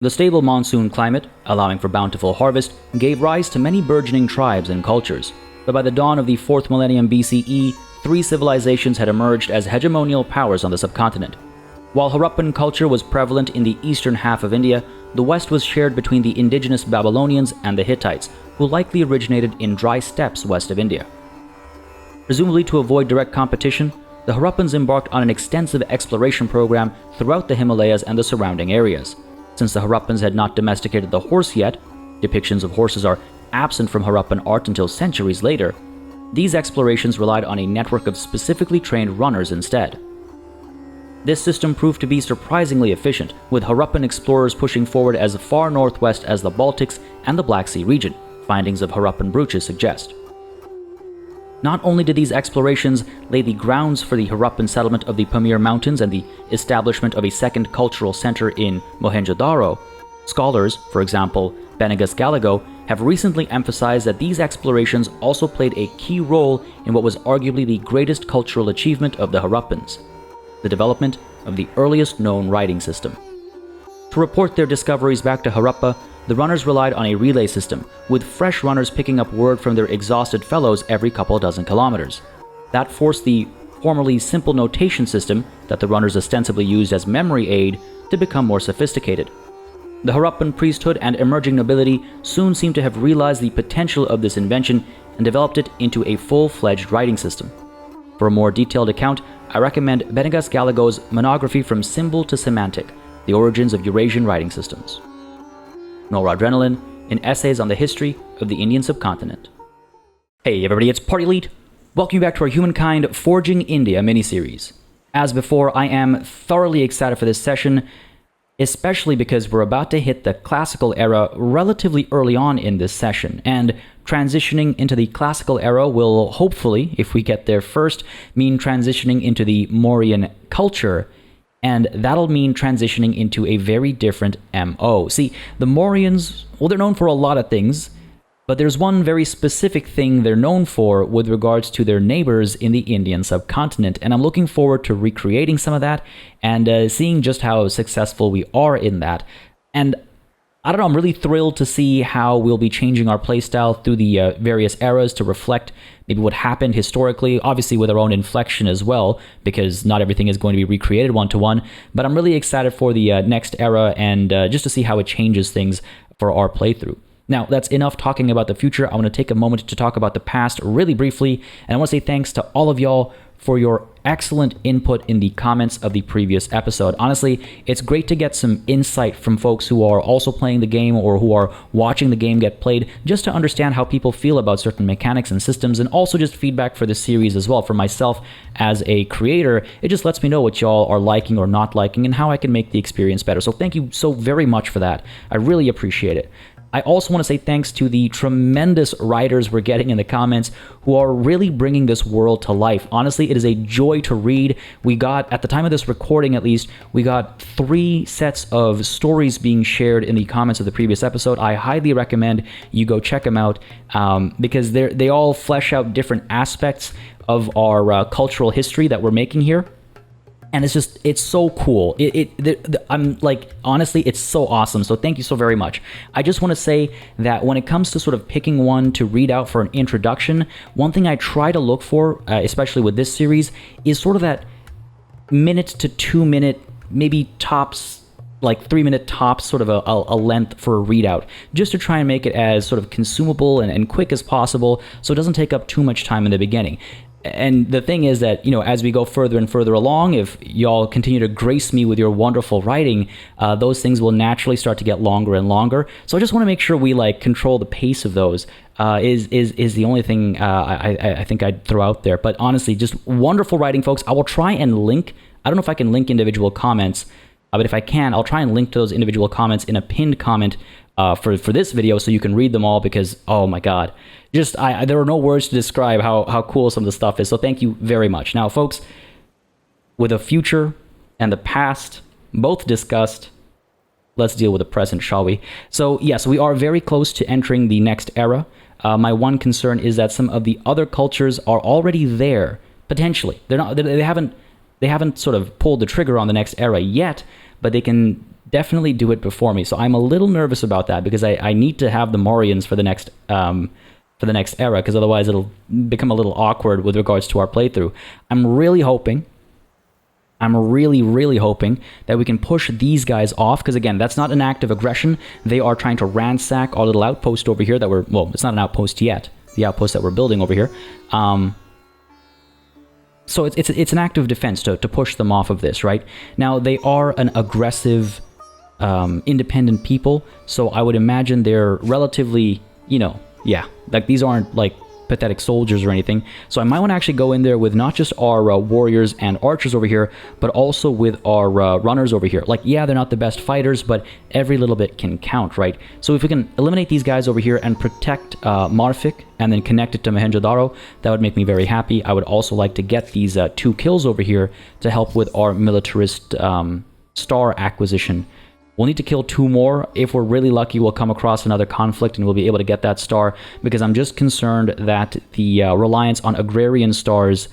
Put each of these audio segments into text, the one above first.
The stable monsoon climate, allowing for bountiful harvest, gave rise to many burgeoning tribes and cultures. But by the dawn of the 4th millennium BCE, three civilizations had emerged as hegemonial powers on the subcontinent. While Harappan culture was prevalent in the eastern half of India, the west was shared between the indigenous Babylonians and the Hittites, who likely originated in dry steppes west of India. Presumably to avoid direct competition, the Harappans embarked on an extensive exploration program throughout the Himalayas and the surrounding areas. Since the Harappans had not domesticated the horse yet, depictions of horses are absent from Harappan art until centuries later, these explorations relied on a network of specifically trained runners instead. This system proved to be surprisingly efficient, with Harappan explorers pushing forward as far northwest as the Baltics and the Black Sea region, findings of Harappan brooches suggest. Not only did these explorations lay the grounds for the Harappan settlement of the Pamir Mountains and the establishment of a second cultural center in Mohenjo-Daro, scholars, for example, Benegas Galago, have recently emphasized that these explorations also played a key role in what was arguably the greatest cultural achievement of the Harappans: the development of the earliest known writing system. To report their discoveries back to Harappa, the runners relied on a relay system, with fresh runners picking up word from their exhausted fellows every couple dozen kilometers. That forced the formerly simple notation system that the runners ostensibly used as memory aid to become more sophisticated. The Harappan priesthood and emerging nobility soon seemed to have realized the potential of this invention and developed it into a full-fledged writing system. For a more detailed account, I recommend Benegas Galago's monography From Symbol to Semantic: The Origins of Eurasian Writing Systems. Noradrenaline, in Essays on the History of the Indian Subcontinent. Hey everybody, it's PartyElite. Welcome you back to our Humankind Forging India miniseries. As before, I am thoroughly excited for this session, especially because we're about to hit the classical era relatively early on in this session, and transitioning into the classical era will hopefully, if we get there first, mean transitioning into the Mauryan culture, and that'll mean transitioning into a very different MO. See, the Mauryans, well, they're known for a lot of things, but there's one very specific thing they're known for with regards to their neighbors in the Indian subcontinent, and I'm looking forward to recreating some of that and seeing just how successful we are in that. And I don't know, I'm really thrilled to see how we'll be changing our playstyle through the various eras to reflect maybe what happened historically, obviously with our own inflection as well, because not everything is going to be recreated one-to-one, but I'm really excited for the next era and just to see how it changes things for our playthrough. Now, that's enough talking about the future. I want to take a moment to talk about the past really briefly, and I want to say thanks to all of y'all for your excellent input in the comments of the previous episode. Honestly, it's great to get some insight from folks who are also playing the game or who are watching the game get played, just to understand how people feel about certain mechanics and systems, and also just feedback for the series as well. For myself as a creator, it just lets me know what y'all are liking or not liking and how I can make the experience better. So thank you so very much for that. I really appreciate it. I also want to say thanks to the tremendous writers we're getting in the comments who are really bringing this world to life. Honestly, it is a joy to read. We got, at the time of this recording at least, we got 3 sets of stories being shared in the comments of the previous episode. I highly recommend you go check them out because they all flesh out different aspects of our cultural history that we're making here. And it's so cool. I'm like, honestly, it's so awesome. So thank you so very much. I just want to say that when it comes to sort of picking one to read out for an introduction, one thing I try to look for, especially with this series, is sort of that minute to 2 minute, maybe tops, like 3 minute tops, sort of a length for a readout, just to try and make it as sort of consumable and quick as possible so it doesn't take up too much time in the beginning. And the thing is that, you know, as we go further and further along, if y'all continue to grace me with your wonderful writing, those things will naturally start to get longer and longer. So I just want to make sure we like control the pace of those. Is the only thing I think I'd throw out there. But honestly, just wonderful writing, folks. I will try and link. I don't know if I can link individual comments, but if I can, I'll try and link to those individual comments in a pinned comment for this video so you can read them all, because oh my god, just there are no words to describe how cool some of the stuff is. So thank you very much. Now folks, with the future and the past both discussed, let's deal with the present, shall we? So yes, we are very close to entering the next era. My one concern is that some of the other cultures are already there, potentially. They haven't sort of pulled the trigger on the next era yet, but they can definitely do it before me. So I'm a little nervous about that because I need to have the Morians for the next era, because otherwise it'll become a little awkward with regards to our playthrough. I'm really hoping that we can push these guys off, because again, that's not an act of aggression. They are trying to ransack our little outpost over here that we're, well, it's not an outpost yet, the outpost that we're building over here. So it's an act of defense to push them off of this, right? Now, they are an aggressive, independent people, so I would imagine they're relatively, yeah, like these aren't like pathetic soldiers or anything. So I might want to actually go in there with not just our warriors and archers over here, but also with our runners over here. Like, yeah, they're not the best fighters, but every little bit can count, right? So if we can eliminate these guys over here and protect Marfik and then connect it to Mohenjo-Daro, that would make me very happy. I would also like to get these 2 kills over here to help with our militarist star acquisition. We'll need to kill 2 more. If we're really lucky, we'll come across another conflict and we'll be able to get that star, because I'm just concerned that the reliance on agrarian stars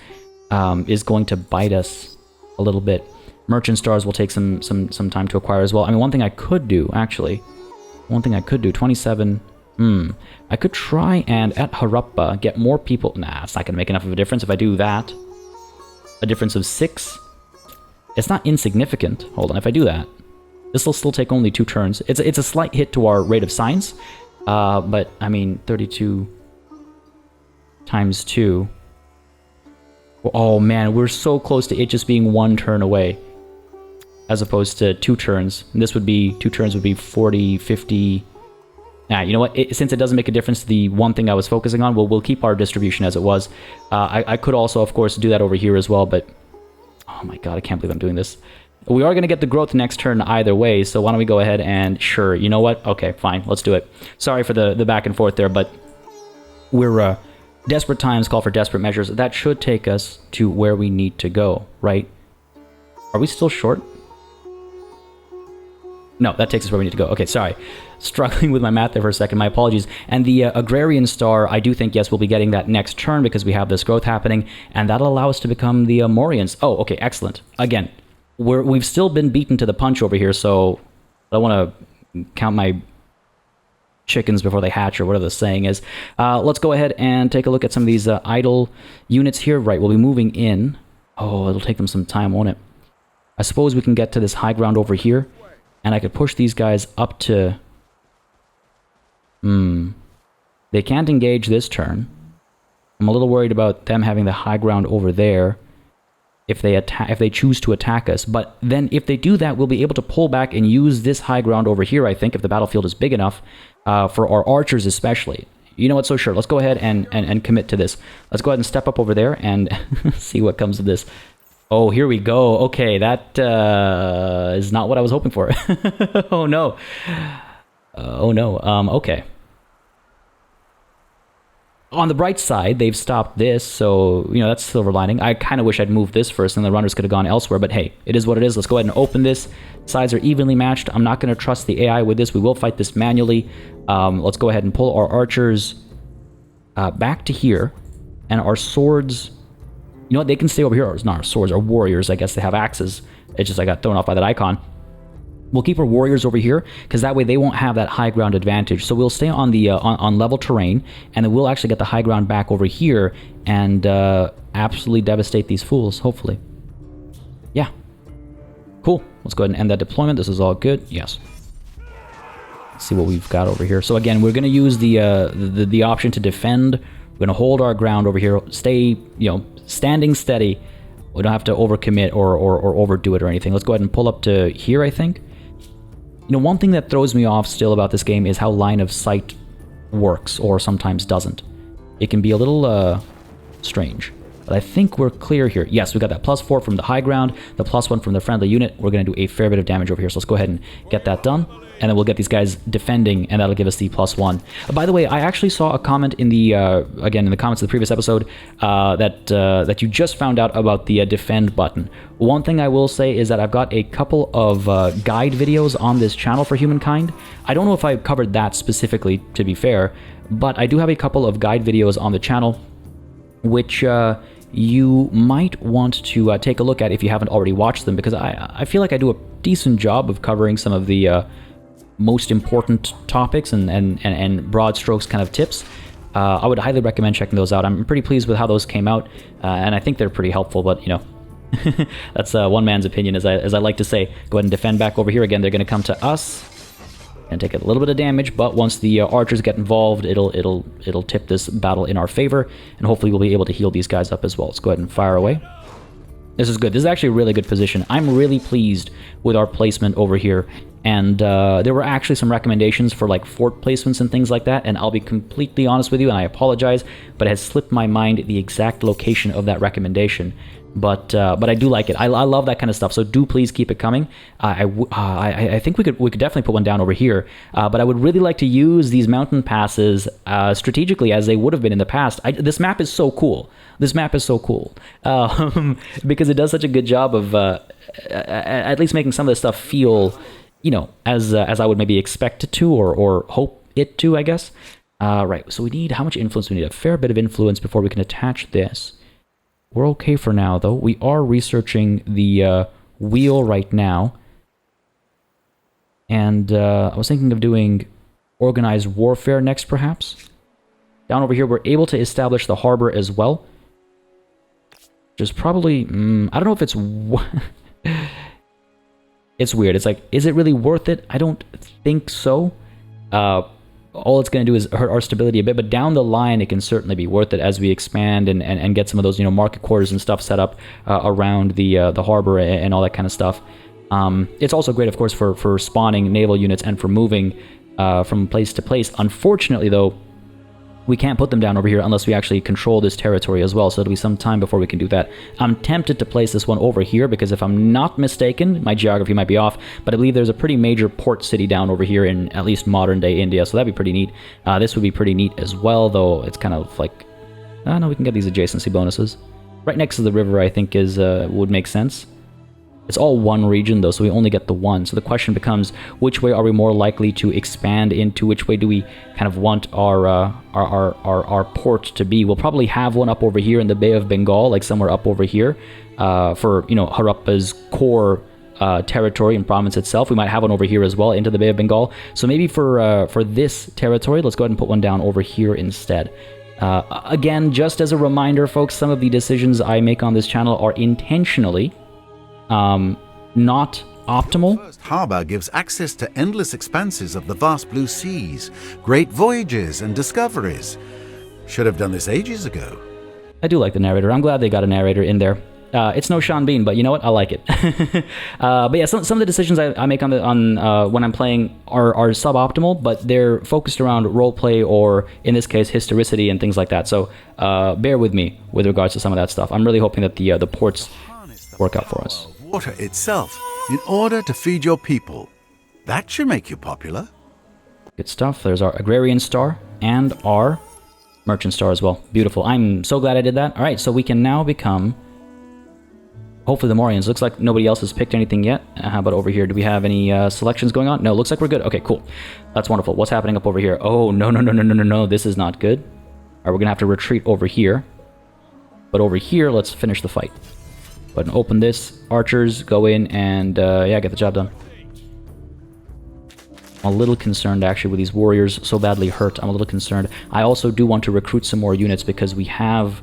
is going to bite us a little bit. Merchant stars will take some time to acquire as well. I mean, one thing I could do, 27. I could try and at Harappa get more people. Nah, it's not going to make enough of a difference if I do that. A difference of 6. It's not insignificant. Hold on, if I do that, this will still take only 2 turns. It's a slight hit to our rate of science, but I mean 32 times 2. Oh man, we're so close to it just being 1 turn away, as opposed to 2 turns. And this would be 2 turns would be 40, 50. Nah, you know what? Since it doesn't make a difference to the one thing I was focusing on, we'll keep our distribution as it was. I could also, of course, do that over here as well, but oh my god, I can't believe I'm doing this. We are going to get the growth next turn either way, so why don't we go ahead and, sure, you know what? Okay, fine, let's do it. Sorry for the back and forth there, but we're, desperate times call for desperate measures. That should take us to where we need to go, right? Are we still short? No, that takes us where we need to go. Okay, sorry. Struggling with my math there for a second. My apologies. And the agrarian star, I do think, yes, we'll be getting that next turn because we have this growth happening, and that'll allow us to become the Morians. Oh, okay, excellent. Again, we've still been beaten to the punch over here, so I don't want to count my chickens before they hatch, or whatever the saying is. Let's go ahead and take a look at some of these idle units here. Right, we'll be moving in. Oh, it'll take them some time, won't it? I suppose we can get to this high ground over here, and I could push these guys up to... They can't engage this turn. I'm a little worried about them having the high ground over there if they choose to attack us. But then if they do that, we'll be able to pull back and use this high ground over here, I think, if the battlefield is big enough, for our archers especially. You know what, so sure, let's go ahead and commit to this. Let's go ahead and step up over there and see what comes of this. Oh, here we go. Okay, that is not what I was hoping for. Oh no. Oh no. Okay. On the bright side, they've stopped this, so, you know, that's silver lining. I kind of wish I'd moved this first and the runners could have gone elsewhere, but hey, it is what it is. Let's go ahead and open this. Sides are evenly matched. I'm not going to trust the AI with this. We will fight this manually. Let's go ahead and pull our archers back to here, and our swords... You know what? They can stay over here. It's not our swords, our warriors. I guess they have axes. It's just I got thrown off by that icon. We'll keep our warriors over here, because that way they won't have that high ground advantage. So we'll stay on the on level terrain, and then we'll actually get the high ground back over here and absolutely devastate these fools, hopefully. Yeah. Cool. Let's go ahead and end that deployment. This is all good. Yes. Let's see what we've got over here. So again, we're going to use the option to defend. We're going to hold our ground over here. Stay, you know, standing steady. We don't have to overcommit or overdo it or anything. Let's go ahead and pull up to here, I think. You know, one thing that throws me off still about this game is how line of sight works, or sometimes doesn't. It can be a little strange. But I think we're clear here. Yes, we got that +4 from the high ground, the +1 from the friendly unit. We're going to do a fair bit of damage over here, so let's go ahead and get that done. And then we'll get these guys defending, and that'll give us the +1. By the way, I actually saw a comment in the, again, in the comments of the previous episode, that you just found out about the defend button. One thing I will say is that I've got a couple of guide videos on this channel for Humankind. I don't know if I covered that specifically, to be fair, but I do have a couple of guide videos on the channel, which you might want to take a look at if you haven't already watched them, because I feel like I do a decent job of covering some of the most important topics and broad strokes kind of tips. I would highly recommend checking those out. I'm pretty pleased with how those came out, and I think they're pretty helpful, but, you know, that's one man's opinion, as I like to say. Go ahead and defend back over here. Again, they're going to come to us and take a little bit of damage, but once the archers get involved, it'll tip this battle in our favor, and hopefully we'll be able to heal these guys up as well. Let's go ahead and fire away. This is good. This is actually a really good position. I'm really pleased with our placement over here, and there were actually some recommendations for like fort placements and things like that, and I'll be completely honest with you, and I apologize, but it has slipped my mind the exact location of that recommendation. But I do like it. I love that kind of stuff. So do please keep it coming. I think we could definitely put one down over here. But I would really like to use these mountain passes strategically as they would have been in the past. This map is so cool. This map is so cool because it does such a good job of at least making some of this stuff feel, you know, as I would maybe expect it to or hope it to, I guess. Right. So we need, how much influence? We need a fair bit of influence before we can attach this. We're okay for now, though. We are researching the wheel right now. And I was thinking of doing organized warfare next, perhaps. Down over here, we're able to establish the harbor as well. Which is probably... I don't know if it's... It's weird. It's like, is it really worth it? I don't think so. All it's going to do is hurt our stability a bit, but down the line it can certainly be worth it as we expand and get some of those, you know, market quarters and stuff set up around the harbor and all that kind of stuff. It's also great, of course, for spawning naval units and for moving from place to place. Unfortunately, though, we can't put them down over here unless we actually control this territory as well, so it'll be some time before we can do that. I'm tempted to place this one over here because if I'm not mistaken, my geography might be off, but I believe there's a pretty major port city down over here in at least modern-day India, so that'd be pretty neat. This would be pretty neat as well, though it's kind of like... no, we can get these adjacency bonuses. Right next to the river, I think, would make sense. It's all one region, though, so we only get the one. So the question becomes, which way are we more likely to expand into? Which way do we kind of want our port to be? We'll probably have one up over here in the Bay of Bengal, like somewhere up over here, for, you know, Harappa's core territory and province itself. We might have one over here as well, into the Bay of Bengal. So maybe for this territory, let's go ahead and put one down over here instead. Again, just as a reminder, folks, some of the decisions I make on this channel are intentionally... not optimal. The first harbor gives access to endless expanses of the vast blue seas, great voyages and discoveries. Should have done this ages ago. I do like the narrator. I'm glad they got a narrator in there. It's no Sean Bean, but you know what? I like it. But yeah, some of the decisions I make on when I'm playing are suboptimal, but they're focused around roleplay or, in this case, historicity and things like that. So bear with me with regards to some of that stuff. I'm really hoping that the ports work out for us. Water itself in order to feed your people. That should make you popular. Good stuff. There's our agrarian star and our merchant star as well. Beautiful. I'm so glad I did that. All right, so we can now become, hopefully, the Morians. Looks like nobody else has picked anything yet. How about over here? Do we have any selections going on? No, looks like we're good. Okay, cool. That's wonderful. What's happening up over here? Oh, no. This is not good. All right, we're going to have to retreat over here. But over here, let's finish the fight. Go ahead and open this. Archers, go in and, yeah, get the job done. I'm a little concerned, actually, with these warriors so badly hurt. I'm a little concerned. I also do want to recruit some more units because we have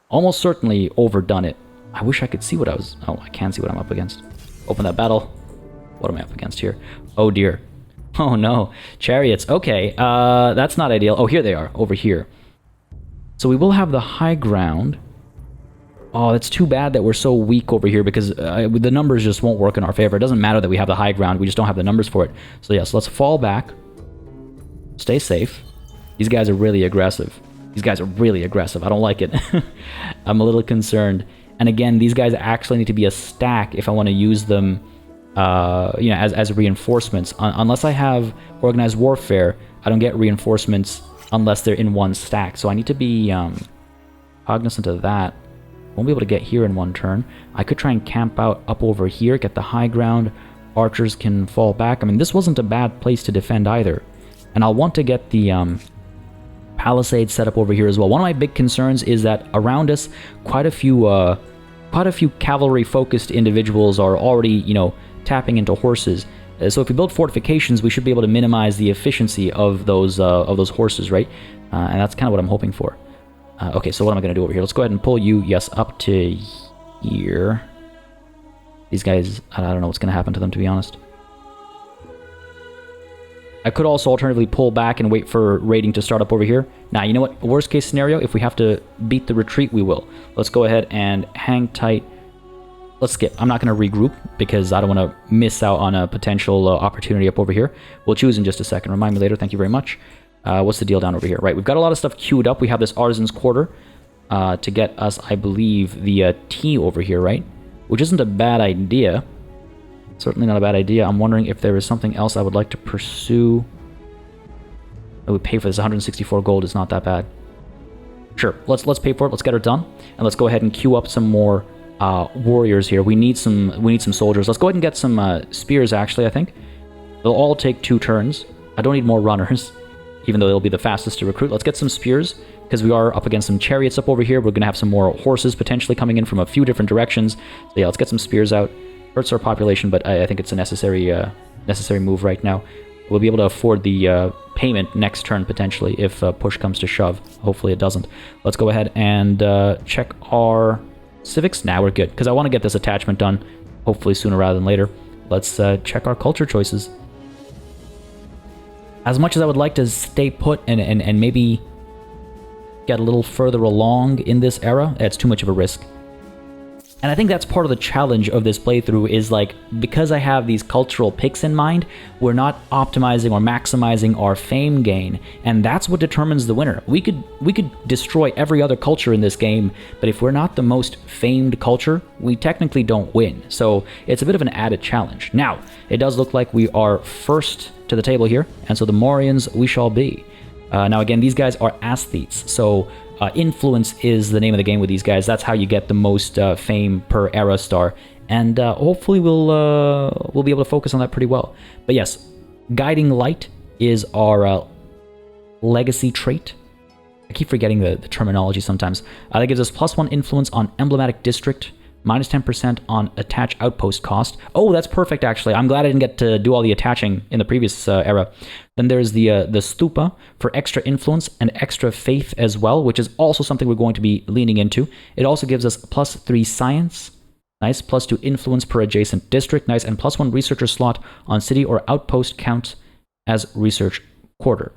almost certainly overdone it. I wish I could see what I was... Oh, I can't see what I'm up against. Open that battle. What am I up against here? Oh, dear. Oh, no. Chariots. Okay, that's not ideal. Oh, here they are, over here. So we will have the high ground... Oh, that's too bad that we're so weak over here because the numbers just won't work in our favor. It doesn't matter that we have the high ground. We just don't have the numbers for it. So, yes, let's fall back. Stay safe. These guys are really aggressive. I don't like it. I'm a little concerned. And again, these guys actually need to be a stack if I want to use them you know, as reinforcements. Unless I have organized warfare, I don't get reinforcements unless they're in one stack. So I need to be cognizant of that. Won't be able to get here in one turn. I could try and camp out up over here, get the high ground. Archers can fall back. I mean, this wasn't a bad place to defend either. And I'll want to get the palisade set up over here as well. One of my big concerns is that around us, quite a few quite a few cavalry-focused individuals are already, you know, tapping into horses. So if we build fortifications, we should be able to minimize the efficiency of those horses, right? And that's kind of what I'm hoping for. Okay, so what am I going to do over here? Let's go ahead and pull you, yes, up to here. These guys, I don't know what's going to happen to them, to be honest. I could also alternatively pull back and wait for raiding to start up over here. Now, you know what? Worst case scenario, if we have to beat the retreat, we will. Let's go ahead and hang tight. Let's skip. I'm not going to regroup because I don't want to miss out on a potential opportunity up over here. We'll choose in just a second. Remind me later. Thank you very much. What's the deal down over here? Right, we've got a lot of stuff queued up. We have this Artisan's Quarter to get us, I believe, the tea over here, right? Which isn't a bad idea. Certainly not a bad idea. I'm wondering if there is something else I would like to pursue. I would pay for this. 164 gold is not that bad. Sure, let's pay for it. Let's get it done, and let's go ahead and queue up some more warriors here. We need some soldiers. Let's go ahead and get some spears. Actually, I think they'll all take 2 turns. I don't need more runners, even though they'll be the fastest to recruit. Let's get some spears because we are up against some chariots up over here. We're gonna have some more horses potentially coming in from a few different directions. So yeah, let's get some spears out. Hurts our population, but I think it's a necessary move right now. We'll be able to afford the payment next turn, potentially, if push comes to shove. Hopefully it doesn't. Let's go ahead and check our civics. Now we're good, because I want to get this attachment done, hopefully sooner rather than later. Let's check our culture choices. As much as I would like to stay put and maybe get a little further along in this era, it's too much of a risk. And I think that's part of the challenge of this playthrough is, like, because I have these cultural picks in mind, we're not optimizing or maximizing our fame gain, and that's what determines the winner. We could destroy every other culture in this game, but if we're not the most famed culture, we technically don't win. So it's a bit of an added challenge. Now, it does look like we are first to the table here, and so the Morians we shall be. Now again, these guys are aesthetes, so influence is the name of the game with these guys. That's how you get the most fame per era star, and hopefully we'll be able to focus on that pretty well. But yes, guiding light is our legacy trait. I keep forgetting the terminology sometimes. That gives us +1 influence on emblematic district, minus 10% on attach outpost cost. Oh, that's perfect, actually. I'm glad I didn't get to do all the attaching in the previous era. Then there's the stupa for extra influence and extra faith as well, which is also something we're going to be leaning into. It also gives us +3 science. Nice. +2 influence per adjacent district. Nice. And +1 researcher slot on city or outpost counts as research quarter.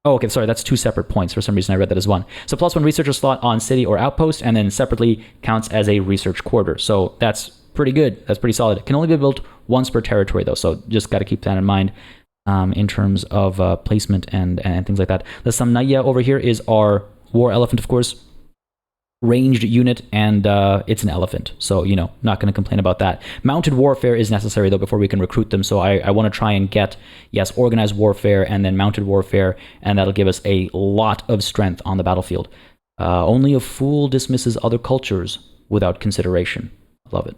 Oh, okay, sorry, that's 2 separate points. For some reason, I read that as 1. So +1 researcher slot on city or outpost, and then separately counts as a research quarter. So that's pretty good. That's pretty solid. It can only be built once per territory, though, so just got to keep that in mind in terms of placement and things like that. The Samnaya over here is our war elephant, of course. Ranged unit, and it's an elephant, so, you know, not going to complain about that. Mounted warfare is necessary, though, before we can recruit them, so I want to try and get, yes, organized warfare and then mounted warfare, and that'll give us a lot of strength on the battlefield. Only a fool dismisses other cultures without consideration. Love it.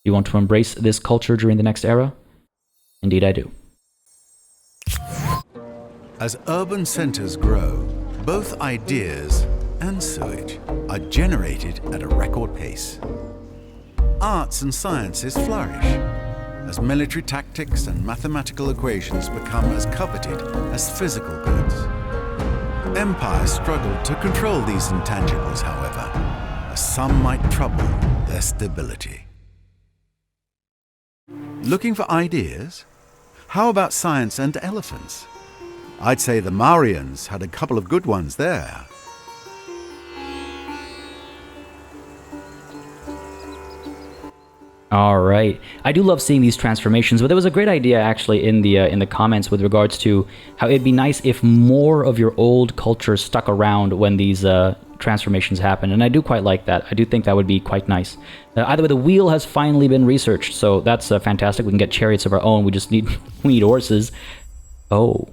You want to embrace this culture during the next era? Indeed I do. As urban centers grow, both ideas and sewage are generated at a record pace. Arts and sciences flourish as military tactics and mathematical equations become as coveted as physical goods. Empires struggle to control these intangibles, however, as some might trouble their stability. Looking for ideas? How about science and elephants? I'd say the Maurians had a couple of good ones there. All right. I do love seeing these transformations, but there was a great idea actually in the comments with regards to how it'd be nice if more of your old culture stuck around when these transformations happen, and I do quite like that. I do think that would be quite nice. Either way, the wheel has finally been researched, so that's fantastic. We can get chariots of our own. We just need we need horses. Oh.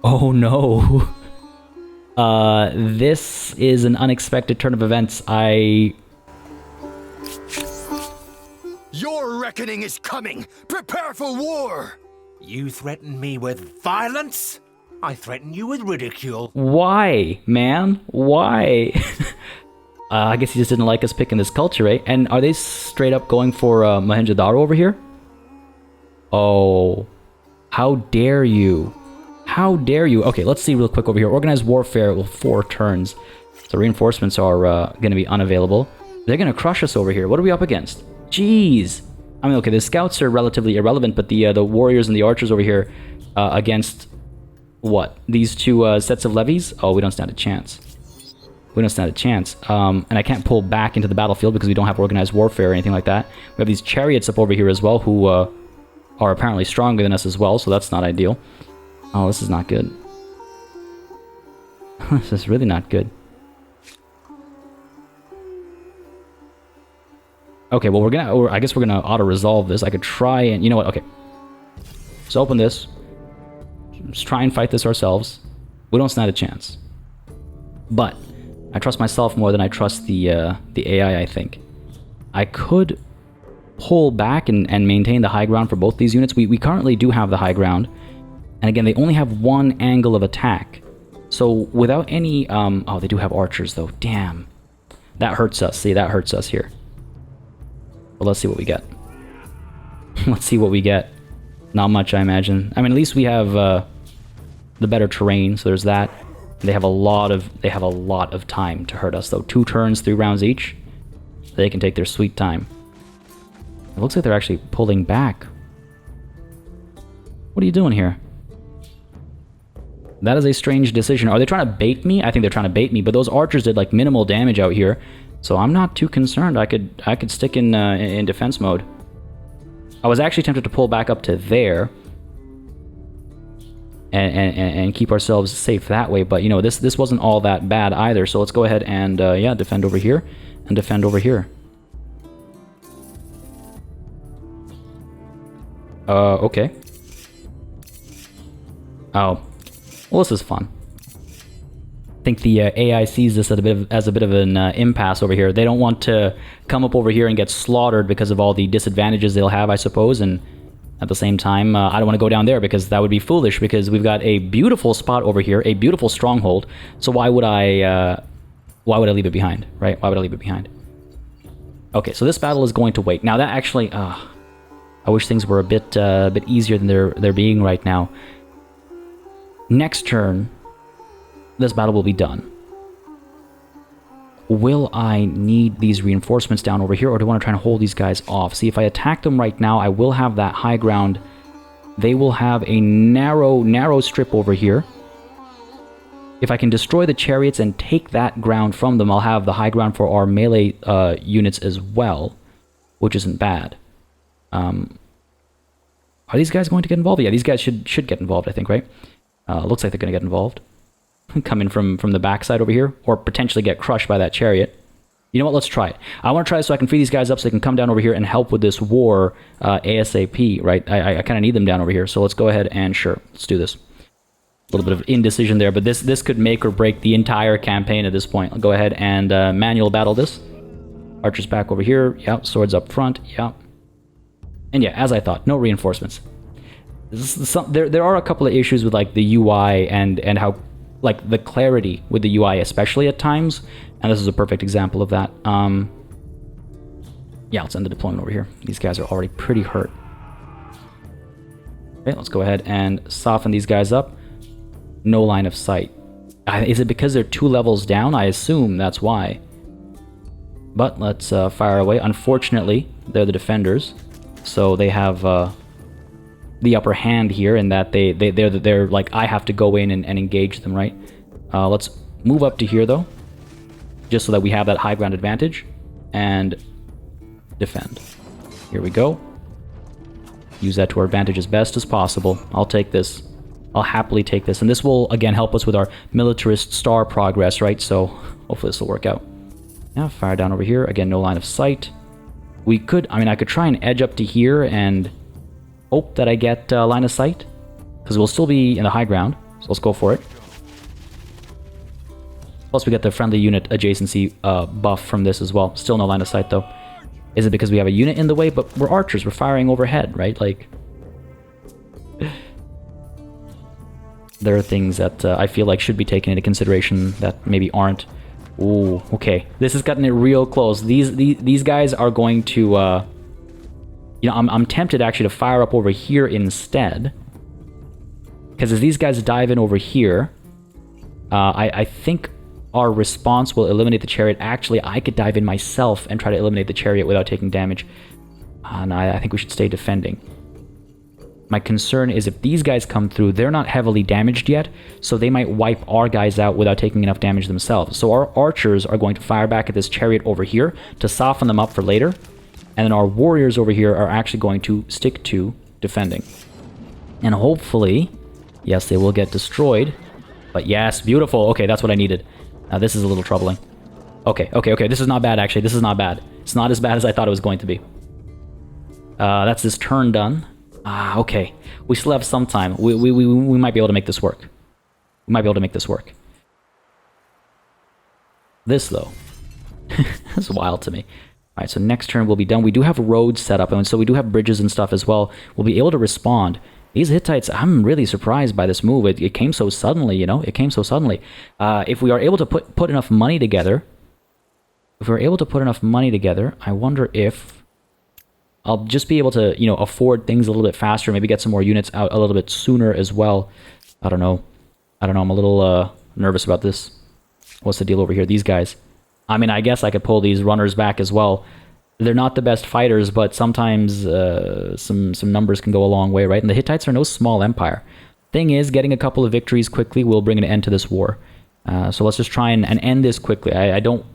Oh no. This is an unexpected turn of events. Your reckoning is coming! Prepare for war! You threaten me with violence? I threaten you with ridicule. Why, man? Why? I guess he just didn't like us picking this culture, right? And are they straight up going for Mohenjo-Daro over here? Oh, how dare you? How dare you? Okay, let's see real quick over here. Organized warfare with 4 turns. So reinforcements are going to be unavailable. They're going to crush us over here. What are we up against? Jeez. I mean, okay, the scouts are relatively irrelevant, but the warriors and the archers over here against what? These 2 sets of levies? Oh, we don't stand a chance. We don't stand a chance. And I can't pull back into the battlefield because we don't have organized warfare or anything like that. We have these chariots up over here as well who are apparently stronger than us as well, so that's not ideal. Oh, this is not good. This is really not good. Okay, well, I guess we're gonna auto-resolve this. I could try and... You know what? Okay. Let's open this. Let's try and fight this ourselves. We don't stand a chance. But I trust myself more than I trust the AI, I think. I could pull back and maintain the high ground for both these units. We currently do have the high ground. And again, they only have 1 angle of attack. So without any... oh, they do have archers, though. Damn. That hurts us. See, that hurts us here. Well, let's see what we get. Let's see what we get. Not much, I imagine. I mean, at least we have the better terrain, so there's that. They have a lot of time to hurt us, though. 2 turns, 3 rounds each. They can take their sweet time. It looks like they're actually pulling back. What are you doing here? That is a strange decision. Are they trying to bait me? I think they're trying to bait me, but those archers did like minimal damage out here, so I'm not too concerned. I could stick in defense mode. I was actually tempted to pull back up to there and keep ourselves safe that way, but you know, this wasn't all that bad either. So let's go ahead and yeah, defend over here and defend over here. Okay. Oh. Well, this is fun. I think the AI sees this as a bit of an impasse over here. They don't want to come up over here and get slaughtered because of all the disadvantages they'll have, I suppose. And at the same time, I don't want to go down there because that would be foolish, because we've got a beautiful spot over here, a beautiful stronghold. So why would I leave it behind, right? Why would I leave it behind? Okay, so this battle is going to wait. Now that actually, I wish things were a bit easier than they're being right now. Next turn, this battle will be done. Will I need these reinforcements down over here, or do I want to try and hold these guys off? See, if I attack them right now, I will have that high ground. They will have a narrow strip over here. If I can destroy the chariots and take that ground from them, I'll have the high ground for our melee units as well, which isn't bad. Are these guys going to get involved? Yeah, these guys should get involved, I think, right? Looks like they're going to get involved. Come in from the backside over here, or potentially get crushed by that chariot. You know what? Let's try it. I want to try it so I can free these guys up so they can come down over here and help with this war ASAP, right? I kind of need them down over here, so let's go ahead and sure, let's do this. A little bit of indecision there, but this could make or break the entire campaign at this point. I'll go ahead and manual battle this. Archers back over here. Yep, swords up front. Yep. And yeah, as I thought, no reinforcements. There are a couple of issues with like the UI and how, like, the clarity with the UI, especially at times, and this is a perfect example of that. Yeah, let's end the deployment over here. These guys are already pretty hurt. Okay, let's go ahead and soften these guys up. No line of sight. Is it because they're 2 levels down? I assume that's why. But let's fire away. Unfortunately, they're the defenders, so they have the upper hand here, in that they're like, I have to go in and engage them, right? Let's move up to here though, just so that we have that high ground advantage, and defend. Here we go. Use that to our advantage as best as possible. I'll take this. I'll happily take this, and this will again help us with our militarist star progress, right? So hopefully this will work out. Now fire down over here. Again, no line of sight. I could try and edge up to here and hope that I get line of sight, because we'll still be in the high ground, so let's go for it. Plus we get the friendly unit adjacency buff from this as well. Still no line of sight though. Is it because we have a unit in the way? But we're archers, we're firing overhead, right? Like, there are things that I feel like should be taken into consideration that maybe aren't. Ooh, okay. This has gotten it real close. These guys are going to, you know, I'm tempted actually to fire up over here instead. Because as these guys dive in over here, I think our response will eliminate the chariot. Actually, I could dive in myself and try to eliminate the chariot without taking damage. And I think we should stay defending. My concern is if these guys come through, they're not heavily damaged yet, so they might wipe our guys out without taking enough damage themselves. So our archers are going to fire back at this chariot over here to soften them up for later, and then our warriors over here are actually going to stick to defending. And hopefully, yes, they will get destroyed, but yes, beautiful. Okay, that's what I needed. Now this is a little troubling. Okay, this is not bad actually. This is not bad. It's not as bad as I thought it was going to be. That's this turn done. Ah, okay. We still have some time. We might be able to make this work. We might be able to make this work. This, though, that's wild to me. Alright, so next turn we'll be done. We do have roads set up, and so we do have bridges and stuff as well. We'll be able to respond. These Hittites, I'm really surprised by this move. It came so suddenly, you know? It came so suddenly. If we are able to put enough money together... If we're able to put enough money together, I wonder if... I'll just be able to, you know, afford things a little bit faster, maybe get some more units out a little bit sooner as well. I don't know. I'm a little nervous about this. What's the deal over here? These guys. I mean, I guess I could pull these runners back as well. They're not the best fighters, but sometimes some numbers can go a long way, right? And the Hittites are no small empire. Thing is, getting a couple of victories quickly will bring an end to this war. So let's just try and end this quickly. I don't...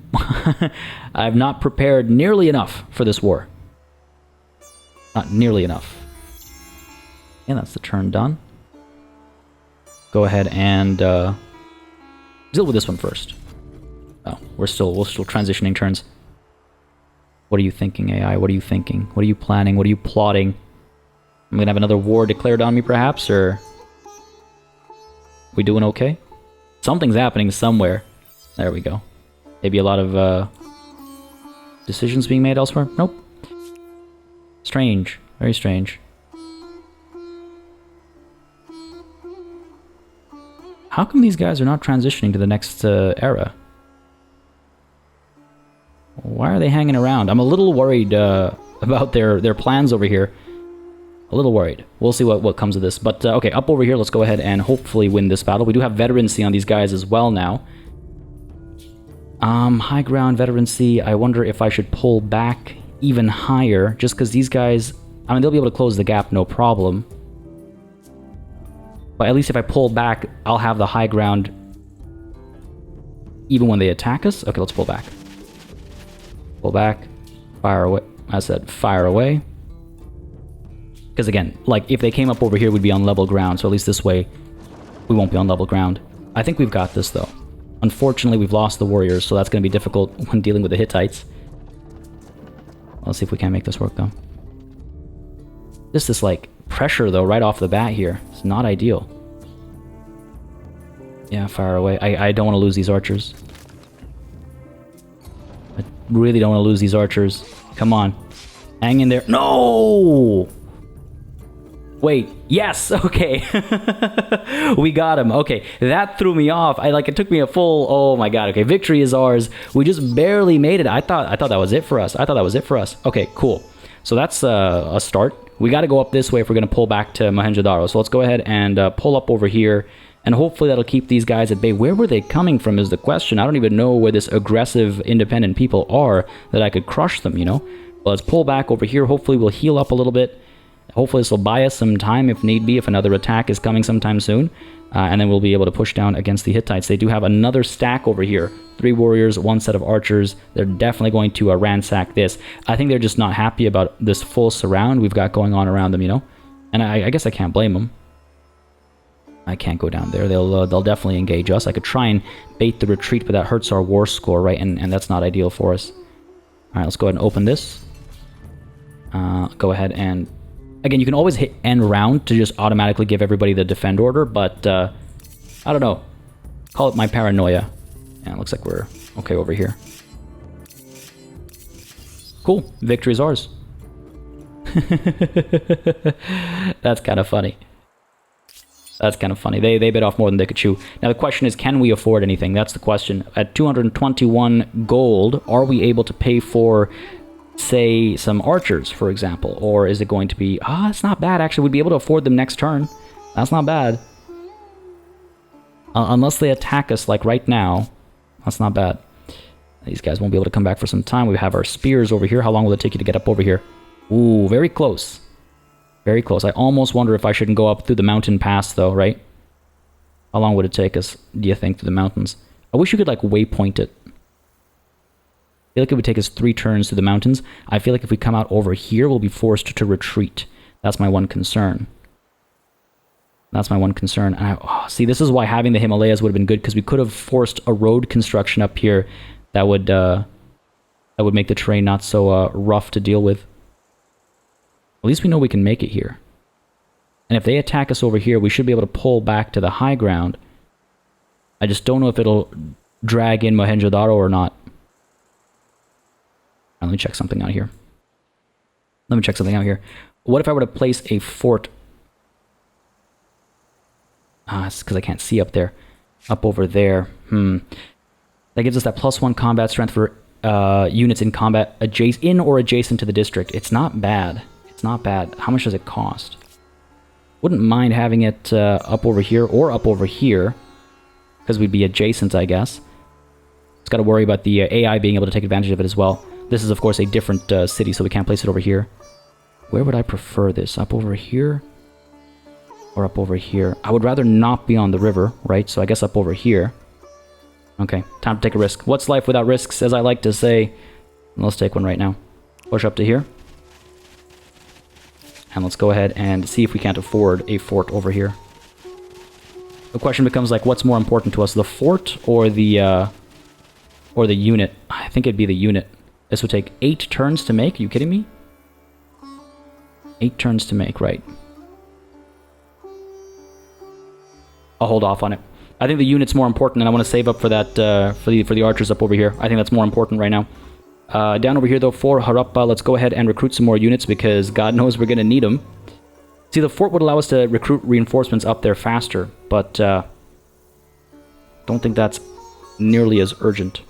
I've not prepared nearly enough for this war. Not nearly enough. And that's the turn done. Go ahead and deal with this one first. Oh, we're still transitioning turns. What are you thinking, AI? What are you thinking? What are you planning? What are you plotting? I'm gonna have another war declared on me, perhaps, or we doing okay? Something's happening somewhere. There we go. Maybe a lot of decisions being made elsewhere. Nope. Strange. Very strange. How come these guys are not transitioning to the next era? Why are they hanging around? I'm a little worried about their plans over here. A little worried. We'll see what comes of this. But, okay, up over here, let's go ahead and hopefully win this battle. We do have veterancy on these guys as well now. High ground, veterancy. I wonder if I should pull back even higher, just because these guys... I mean, they'll be able to close the gap, no problem. But at least if I pull back, I'll have the high ground even when they attack us. Okay, let's pull back. Pull back. Fire away. I said fire away. Because again, like, if they came up over here, we'd be on level ground. So at least this way, we won't be on level ground. I think we've got this, though. Unfortunately, we've lost the warriors, so that's going to be difficult when dealing with the Hittites. Let's see if we can make this work, though. Just this, like, pressure, though, right off the bat here. It's not ideal. Yeah, fire away. I don't want to lose these archers. I really don't want to lose these archers. Come on. Hang in there. No! Wait. Yes! Okay. We got him. Okay. That threw me off. It took me a full... Oh my god. Okay. Victory is ours. We just barely made it. I thought that was it for us. Okay, cool. So that's a start. We got to go up this way if we're going to pull back to Mohenjo-Daro. So let's go ahead and pull up over here. And hopefully that'll keep these guys at bay. Where were they coming from is the question. I don't even know where this aggressive independent people are that I could crush them, you know? Well, let's pull back over here. Hopefully we'll heal up a little bit. Hopefully this will buy us some time if need be, if another attack is coming sometime soon. And then we'll be able to push down against the Hittites. They do have another stack over here. 3 warriors, 1 set of archers. They're definitely going to ransack this. I think they're just not happy about this full surround we've got going on around them, you know? And I guess I can't blame them. I can't go down there. They'll definitely engage us. I could try and bait the retreat, but that hurts our war score, right? And that's not ideal for us. Alright, let's go ahead and open this. Go ahead and... Again, you can always hit end round to just automatically give everybody the defend order, but I don't know. Call it my paranoia. Yeah, it looks like we're okay over here. Cool. Victory is ours. That's kind of funny. That's kind of funny. They bit off more than they could chew. Now the question is, can we afford anything? That's the question. At 221 gold, are we able to pay for, say, some archers, for example? Or is it going to be... it's not bad, actually. We'd be able to afford them next turn. That's not bad. Unless they attack us, like, right now. That's not bad. These guys won't be able to come back for some time. We have our spears over here. How long will it take you to get up over here? Ooh, very close. Very close. I almost wonder if I shouldn't go up through the mountain pass, though, right? How long would it take us, do you think, through the mountains? I wish you could, like, waypoint it. I feel like it would take us 3 turns through the mountains. I feel like if we come out over here, we'll be forced to retreat. That's my one concern. That's my one concern. And see, this is why having the Himalayas would have been good, because we could have forced a road construction up here that would make the terrain not so rough to deal with. At least we know we can make it here. And if they attack us over here, we should be able to pull back to the high ground. I just don't know if it'll drag in Mohenjo-Daro or not. Let me check something out here. What if I were to place a fort... it's because I can't see up there. Up over there. That gives us that +1 combat strength for units in combat in or adjacent to the district. It's not bad. It's not bad. How much does it cost? Wouldn't mind having it up over here or up over here, because we'd be adjacent, I guess. It's got to worry about the AI being able to take advantage of it as well. This is, of course, a different city, so we can't place it over here. Where would I prefer this? Up over here? Or up over here? I would rather not be on the river, right? So I guess up over here. Okay, time to take a risk. What's life without risks, as I like to say? Let's take one right now. Push up to here. And let's go ahead and see if we can't afford a fort over here. The question becomes, like, what's more important to us, the fort or the unit? I think it'd be the unit. This would take 8 turns to make. Are you kidding me? 8 turns to make, right? I'll hold off on it. I think the unit's more important, and I want to save up for that for the archers up over here. I think that's more important right now. Down over here, though, for Harappa, let's go ahead and recruit some more units, because God knows we're going to need them. See, the fort would allow us to recruit reinforcements up there faster, but don't think that's nearly as urgent.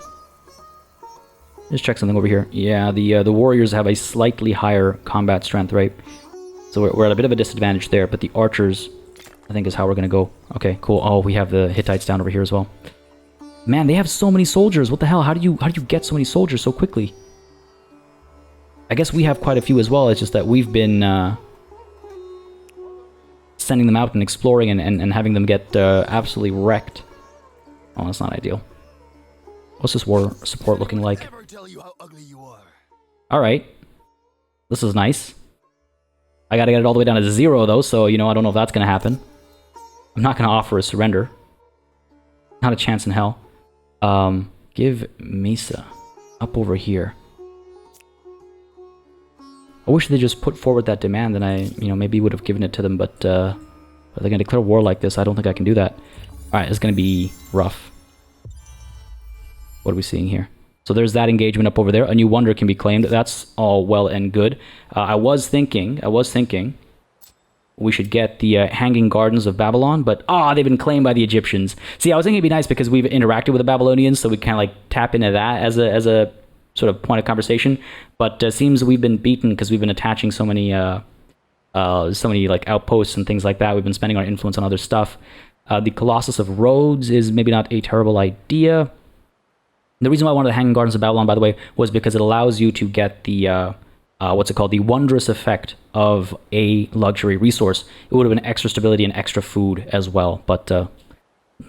Just check something over here. Yeah, the warriors have a slightly higher combat strength, right? So we're at a bit of a disadvantage there, but the archers, I think, is how we're going to go. Okay, cool. Oh, we have the Hittites down over here as well. Man, they have so many soldiers. What the hell? How do you get so many soldiers so quickly? I guess we have quite a few as well. It's just that we've been sending them out and exploring and having them get absolutely wrecked. Oh, that's not ideal. What's this war support looking like? Alright. This is nice. I gotta get it all the way down to 0, though, so, you know, I don't know if that's gonna happen. I'm not gonna offer a surrender. Not a chance in hell. Give Mesa up over here. I wish they just put forward that demand, and I, you know, maybe would have given it to them, but they're gonna declare war like this. I don't think I can do that. Alright, it's gonna be rough. What are we seeing here? So there's that engagement up over there. A new wonder can be claimed. That's all well and good. I was thinking we should get the Hanging Gardens of Babylon, but they've been claimed by the Egyptians. See, I was thinking it'd be nice because we've interacted with the Babylonians, so we kind of like tap into that as a sort of point of conversation. But seems we've been beaten because we've been attaching so many like outposts and things like that. We've been spending our influence on other stuff. The Colossus of Rhodes is maybe not a terrible idea. The reason why I wanted the Hanging Gardens of Babylon, by the way, was because it allows you to get the, what's it called? The wondrous effect of a luxury resource. It would have been extra stability and extra food as well, but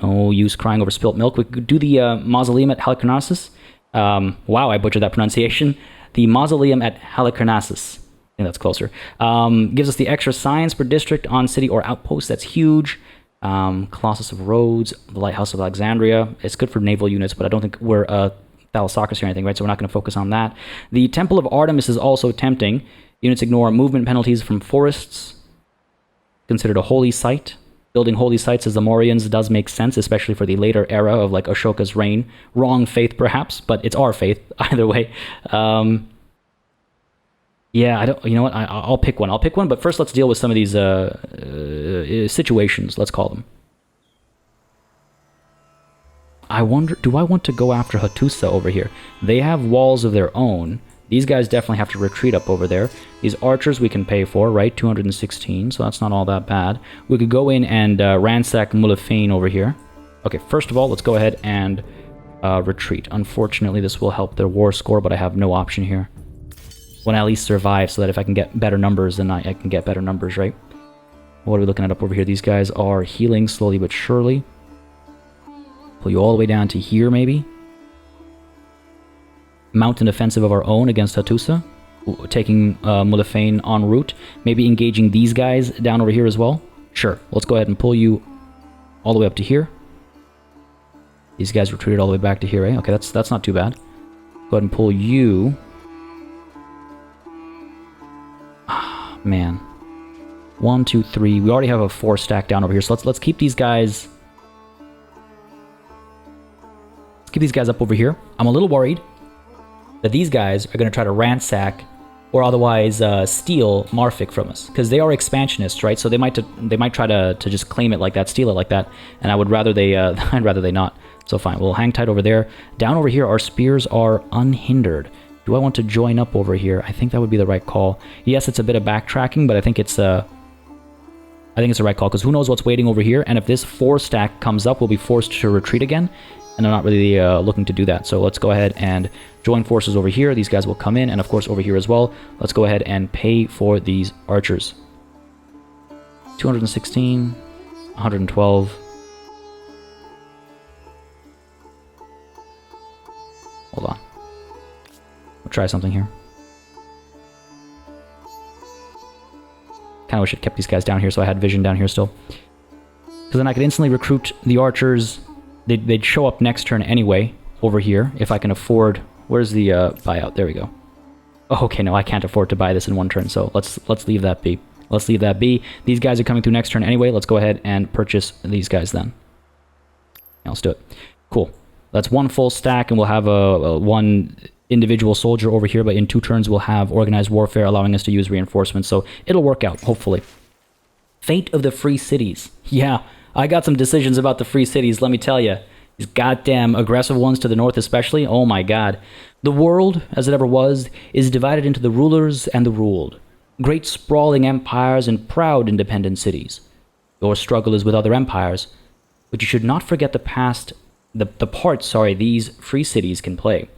no use crying over spilt milk. We could do the mausoleum at Halicarnassus. Wow, I butchered that pronunciation. The mausoleum at Halicarnassus. I think that's closer. Gives us the extra science per district on city or outpost. That's huge. Colossus of Rhodes, the Lighthouse of Alexandria. It's good for naval units, but I don't think we're Thalassocracy or anything, right? So we're not going to focus on that. The Temple of Artemis is also tempting. Units ignore movement penalties from forests. Considered a holy site. Building holy sites as the Mauryans does make sense, especially for the later era of like Ashoka's reign. Wrong faith, perhaps, but it's our faith either way. Yeah, I don't. You know what? I'll pick one. I'll pick one. But first, let's deal with some of these situations. Let's call them. I wonder, do I want to go after Hattusa over here? They have walls of their own. These guys definitely have to retreat up over there. These archers we can pay for, right? 216, so that's not all that bad. We could go in and ransack Mulafane over here. Okay, first of all, let's go ahead and retreat. Unfortunately, this will help their war score, but I have no option here. Want to at least survive so that if I can get better numbers, then I can get better numbers, right? What are we looking at up over here? These guys are healing slowly but surely. Pull you all the way down to here, maybe. Mount an offensive of our own against Hattusa. Taking Mulafane en route. Maybe engaging these guys down over here as well. Sure, let's go ahead and pull you all the way up to here. These guys retreated all the way back to here, eh? Okay, that's not too bad. Go ahead and pull you. Ah, man. 1, 2, 3. We already have a 4 stack down over here, so let's keep these guys. Let's keep these guys up over here. I'm a little worried that these guys are going to try to ransack or otherwise steal Marfik from us, because they are expansionists, right? So they might try to just claim it like that, steal it like that, and I would rather they I'd rather they not. So fine, we'll hang tight over there. Down over here, our spears are unhindered. Do I want to join up over here? I think that would be the right call. Yes, it's a bit of backtracking, but I think it's the right call, because who knows what's waiting over here, and if this 4 stack comes up, we'll be forced to retreat again. And I'm not really looking to do that. So let's go ahead and join forces over here. These guys will come in, and of course over here as well. Let's go ahead and pay for these archers. 216, 112. Hold on. We'll try something here. Kind of wish I'd kept these guys down here so I had vision down here still. Because then I could instantly recruit the archers. They'd show up next turn anyway, over here, if I can afford... Where's the buyout? There we go. Oh, okay, no, I can't afford to buy this in one turn, so let's leave that be. Let's leave that be. These guys are coming through next turn anyway. Let's go ahead and purchase these guys then. Yeah, let's do it. Cool. That's 1 full stack, and we'll have one individual soldier over here, but in 2 turns we'll have organized warfare, allowing us to use reinforcements, so it'll work out, hopefully. Fate of the Free Cities. Yeah. I got some decisions about the free cities, let me tell you. These goddamn aggressive ones to the north especially, oh my god. The world, as it ever was, is divided into the rulers and the ruled. Great sprawling empires and proud independent cities. Your struggle is with other empires, but you should not forget the part these free cities can play.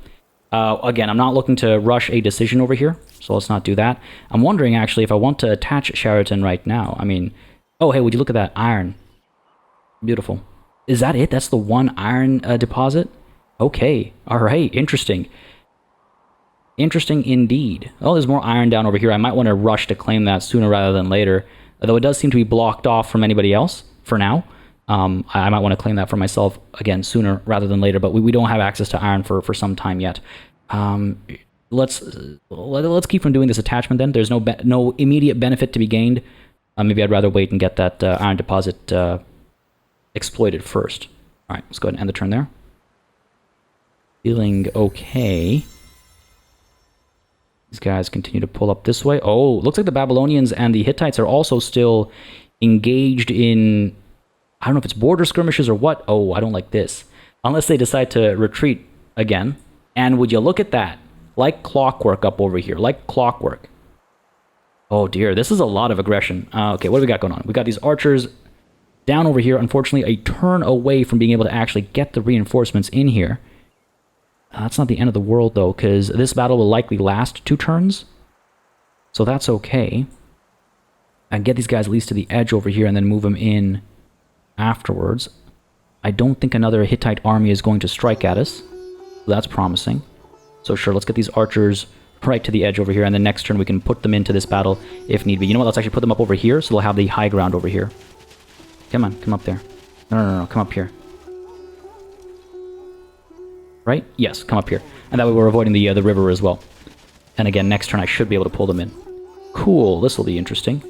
Again, I'm not looking to rush a decision over here, so let's not do that. I'm wondering actually if I want to attach Sheraton right now. I mean, oh hey, would you look at that iron? Beautiful. Is that it? That's the 1 iron deposit? Okay. Alright. Interesting. Interesting indeed. Oh, there's more iron down over here. I might want to rush to claim that sooner rather than later. Although it does seem to be blocked off from anybody else for now. I might want to claim that for myself again sooner rather than later. But we don't have access to iron for some time yet. Let's keep from doing this attachment then. There's no immediate benefit to be gained. Maybe I'd rather wait and get that iron deposit exploited first. Alright, let's go ahead and end the turn there. Feeling okay. These guys continue to pull up this way. Oh, looks like the Babylonians and the Hittites are also still engaged in... I don't know if it's border skirmishes or what. Oh, I don't like this. Unless they decide to retreat again. And would you look at that? Like clockwork up over here. Like clockwork. Oh dear, this is a lot of aggression. Okay, what do we got going on? We got these archers... down over here, unfortunately, a turn away from being able to actually get the reinforcements in here. That's not the end of the world, though, because this battle will likely last 2 turns. So that's okay. I can get these guys at least to the edge over here and then move them in afterwards. I don't think another Hittite army is going to strike at us. So that's promising. So sure, let's get these archers right to the edge over here, and then next turn we can put them into this battle if need be. You know what, let's actually put them up over here, so they'll have the high ground over here. Come on, come up there. No, come up here. Right? Yes, come up here. And that way we're avoiding the river as well. And again, next turn I should be able to pull them in. Cool, this will be interesting.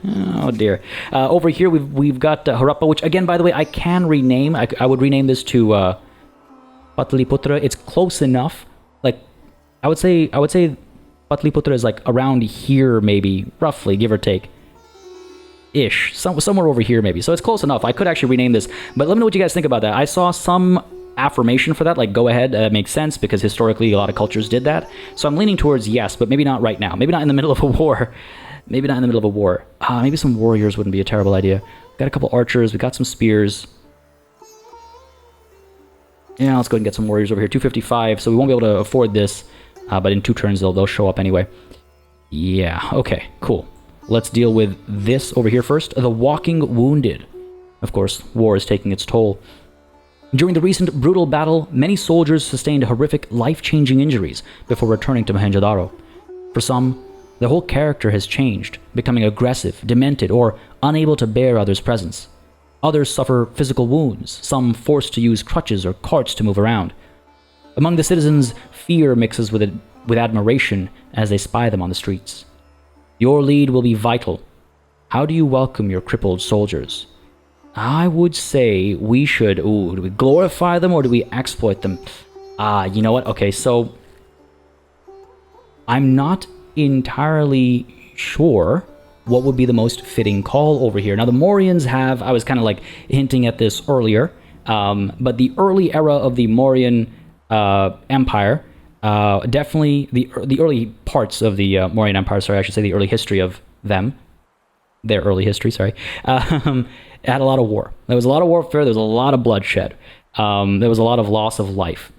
Oh dear. Over here we've got Harappa, which again, by the way, I can rename. I would rename this to Pataliputra. It's close enough. Like, I would say Patliputra is like around here, maybe, roughly, give or take. Ish. Somewhere over here, maybe. So it's close enough. I could actually rename this. But let me know what you guys think about that. I saw some affirmation for that, like go ahead, that makes sense, because historically a lot of cultures did that. So I'm leaning towards yes, but maybe not right now. Maybe not in the middle of a war. Maybe not in the middle of a war. Maybe some warriors wouldn't be a terrible idea. Got a couple archers. We got some spears. Yeah, let's go ahead and get some warriors over here. 255, so we won't be able to afford this, but in 2 turns they'll show up anyway. Yeah, okay, cool. Let's deal with this over here first. The Walking Wounded. Of course, war is taking its toll. During the recent brutal battle, many soldiers sustained horrific, life-changing injuries before returning to Mohenjo-daro. For some, their whole character has changed, becoming aggressive, demented, or unable to bear others' presence. Others suffer physical wounds, some forced to use crutches or carts to move around. Among the citizens, fear mixes with admiration as they spy them on the streets. Your lead will be vital. How do you welcome your crippled soldiers? I would say we should... Ooh, do we glorify them or do we exploit them? You know what? Okay, so... I'm not entirely sure what would be the most fitting call over here. Now, the Mauryans have... I was kind of like hinting at this earlier. But the early era of the Mauryan Empire... definitely the early parts of the Mauryan Empire, sorry, I should say the early history of them. Their early history, sorry. Had a lot of war. There was a lot of warfare. There was a lot of bloodshed. There was a lot of loss of life.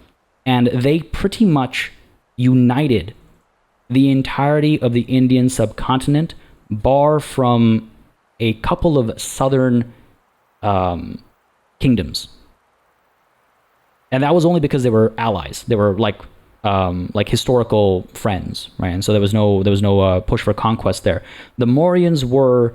And they pretty much united the entirety of the Indian subcontinent, bar from a couple of southern kingdoms. And that was only because they were allies. They were like historical friends, right? And so there was no push for conquest there. The Mauryans were,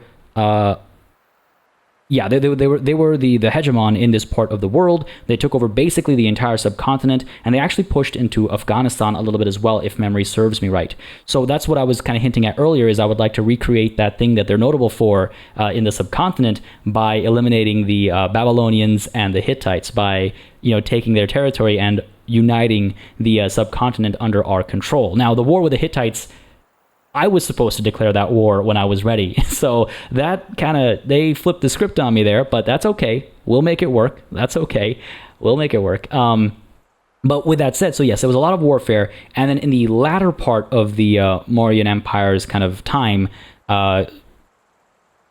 they were the hegemon in this part of the world. They took over basically the entire subcontinent, and they actually pushed into Afghanistan a little bit as well, if memory serves me right. So that's what I was kind of hinting at earlier, is I would like to recreate that thing that they're notable for in the subcontinent by eliminating the Babylonians and the Hittites, by taking their territory and uniting the subcontinent under our control. Now, the war with the Hittites, I was supposed to declare that war when I was ready. So that they flipped the script on me there, but that's okay. We'll make it work. That's okay. We'll make it work. But with that said, so yes, there was a lot of warfare. And then in the latter part of the Mauryan Empire's kind of time,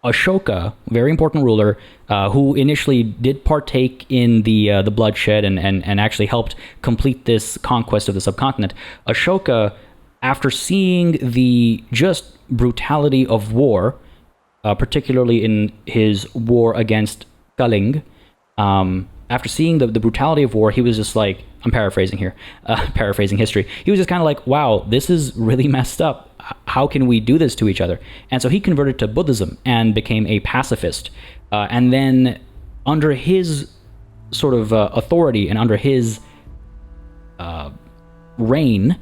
Ashoka, very important ruler, who initially did partake in the bloodshed and actually helped complete this conquest of the subcontinent. Ashoka, after seeing the just brutality of war, particularly in his war against Kaling, after seeing the brutality of war, he was just like, I'm paraphrasing here, paraphrasing history. He was just kind of like, wow, this is really messed up. How can we do this to each other? And so he converted to Buddhism and became a pacifist. And then under his sort of authority and under his reign,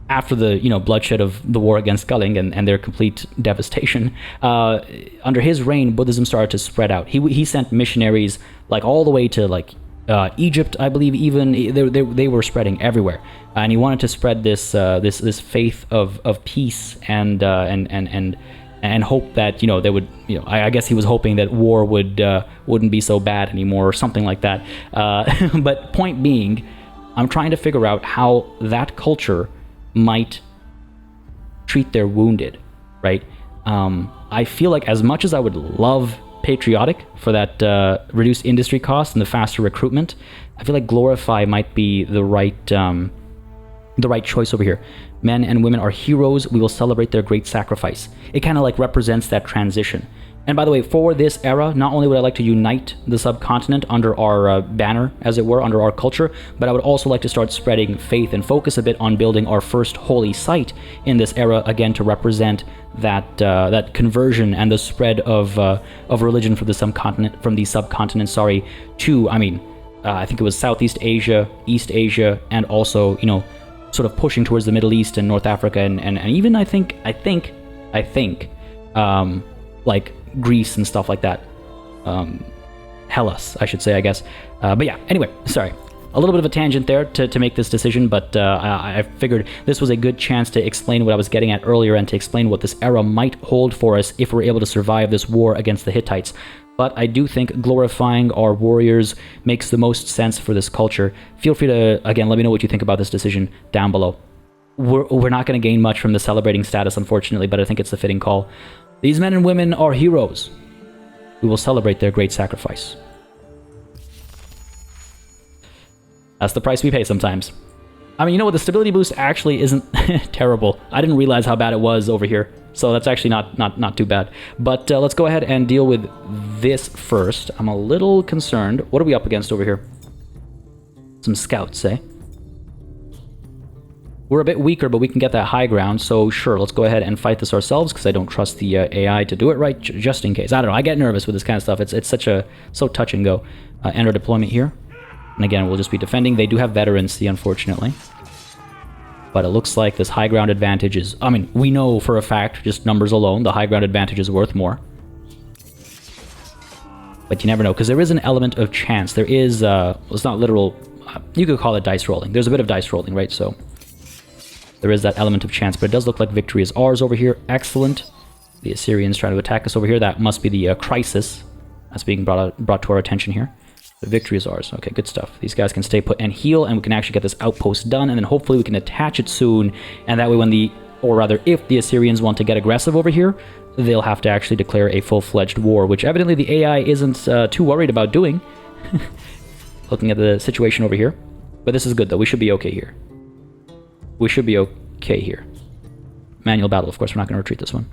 after the bloodshed of the war against Kaling and their complete devastation, under his reign, Buddhism started to spread out. He sent missionaries like all the way to Egypt, I believe. Even they were spreading everywhere, and he wanted to spread this faith of peace and hope that they would I guess he was hoping that war wouldn't be so bad anymore or something like that. But point being, I'm trying to figure out how that culture might treat their wounded, right? I feel like as much as I would love patriotic for that reduced industry costs and the faster recruitment, I feel like glorify might be the right choice over here. Men and women are heroes. We will celebrate their great sacrifice. It kind of represents that transition. And by the way, for this era, not only would I like to unite the subcontinent under our banner, as it were, under our culture, but I would also like to start spreading faith and focus a bit on building our first holy site in this era, again, to represent that conversion and the spread of religion from the subcontinent, to, I think it was Southeast Asia, East Asia, and also, sort of pushing towards the Middle East and North Africa, and even I think, Greece and stuff like that. Hellas, I should say, I guess. But yeah, anyway, sorry. a little bit of a tangent there to make this decision, but I figured this was a good chance to explain what I was getting at earlier and to explain what this era might hold for us if we're able to survive this war against the Hittites. But I do think glorifying our warriors makes the most sense for this culture. Feel free to, again, let me know what you think about this decision down below. We're not going to gain much from the celebrating status, unfortunately, but I think it's a fitting call. These men and women are heroes. We will celebrate their great sacrifice. That's the price we pay sometimes. I mean, you know what? The stability boost actually isn't terrible. I didn't realize how bad it was over here. So that's actually not too bad. But let's go ahead and deal with this first. I'm a little concerned. What are we up against over here? Some scouts, eh? We're a bit weaker, but we can get that high ground. So sure, let's go ahead and fight this ourselves because I don't trust the AI to do it right, just in case. I don't know. I get nervous with this kind of stuff. It's so touch and go. Enter deployment here. And again, we'll just be defending. They do have veterancy, unfortunately. But it looks like this high ground advantage is... I mean, we know for a fact, just numbers alone, the high ground advantage is worth more. But you never know, because there is an element of chance. There is... well, it's not literal... you could call it dice rolling. There's a bit of dice rolling, right? So there is that element of chance. But it does look like victory is ours over here. Excellent. The Assyrians trying to attack us over here. That must be the crisis that's being brought to our attention here. The victory is ours. Okay, good stuff. These guys can stay put and heal, and we can actually get this outpost done, and then hopefully we can attach it soon, and that way when the... or rather, if the Assyrians want to get aggressive over here, they'll have to actually declare a full-fledged war, which evidently the AI isn't too worried about doing. Looking at the situation over here. But this is good, though. We should be okay here. We should be okay here. Manual battle, of course. We're not going to retreat this one.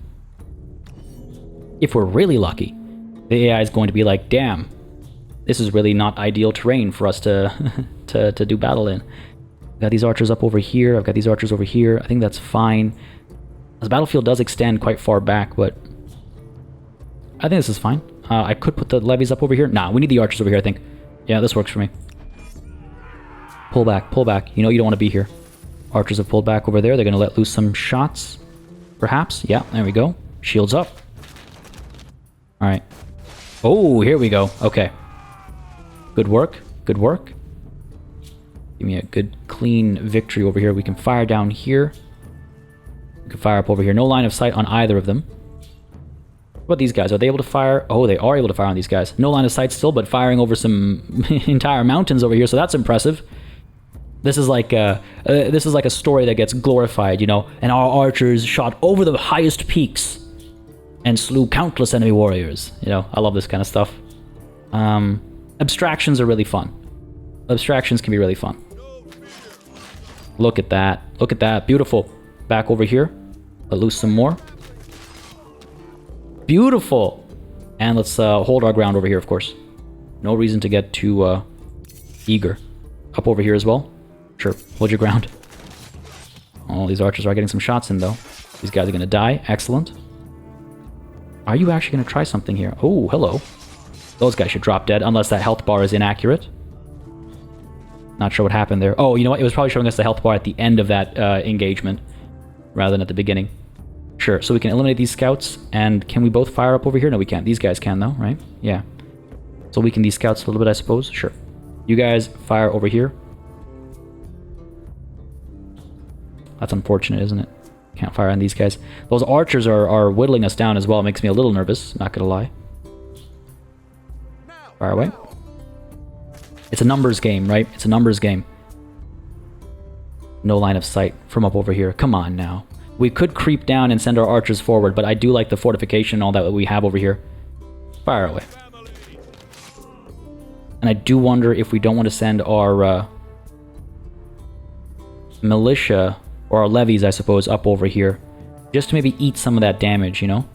If we're really lucky, the AI is going to be like, damn, this is really not ideal terrain for us to to do battle in. I've got these archers up over here. I've got these archers over here. I think that's fine. This battlefield does extend quite far back, but I think this is fine. I could put the levies up over here. Nah, we need the archers over here, I think. Yeah, this works for me. Pull back, pull back. You know you don't want to be here. Archers have pulled back over there. They're going to let loose some shots, perhaps. Yeah, there we go. Shields up. All right. Oh, here we go. Okay. Good work. Good work. Give me a good, clean victory over here. We can fire down here. We can fire up over here. No line of sight on either of them. What about these guys? Are they able to fire? Oh, they are able to fire on these guys. No line of sight still, but firing over some entire mountains over here, so that's impressive. This is like a story that gets glorified, you know. And our archers shot over the highest peaks and slew countless enemy warriors. You know, I love this kind of stuff. Abstractions are really fun. Abstractions can be really fun. Look at that. Look at that. Beautiful. Back over here. Let loose some more. Beautiful. And let's hold our ground over here, of course. No reason to get too eager. Up over here as well. Sure. Hold your ground. Oh, these archers are getting some shots in, though. These guys are going to die. Excellent. Are you actually going to try something here? Oh, hello. Those guys should drop dead, unless that health bar is inaccurate. Not sure what happened there. Oh, you know what? It was probably showing us the health bar at the end of that engagement, rather than at the beginning. Sure, so we can eliminate these scouts, and can we both fire up over here? No, we can't. These guys can, though, right? Yeah. So weaken these scouts a little bit, I suppose. Sure. You guys fire over here. That's unfortunate, isn't it? Can't fire on these guys. Those archers are whittling us down as well. It makes me a little nervous, not gonna lie. Fire away. It's a numbers game, right? It's a numbers game. No line of sight from up over here. Come on now. We could creep down and send our archers forward, but I do like the fortification and all that we have over here. Fire away. And I do wonder if we don't want to send our militia, or our levies, I suppose, up over here. Just to maybe eat some of that damage, you know?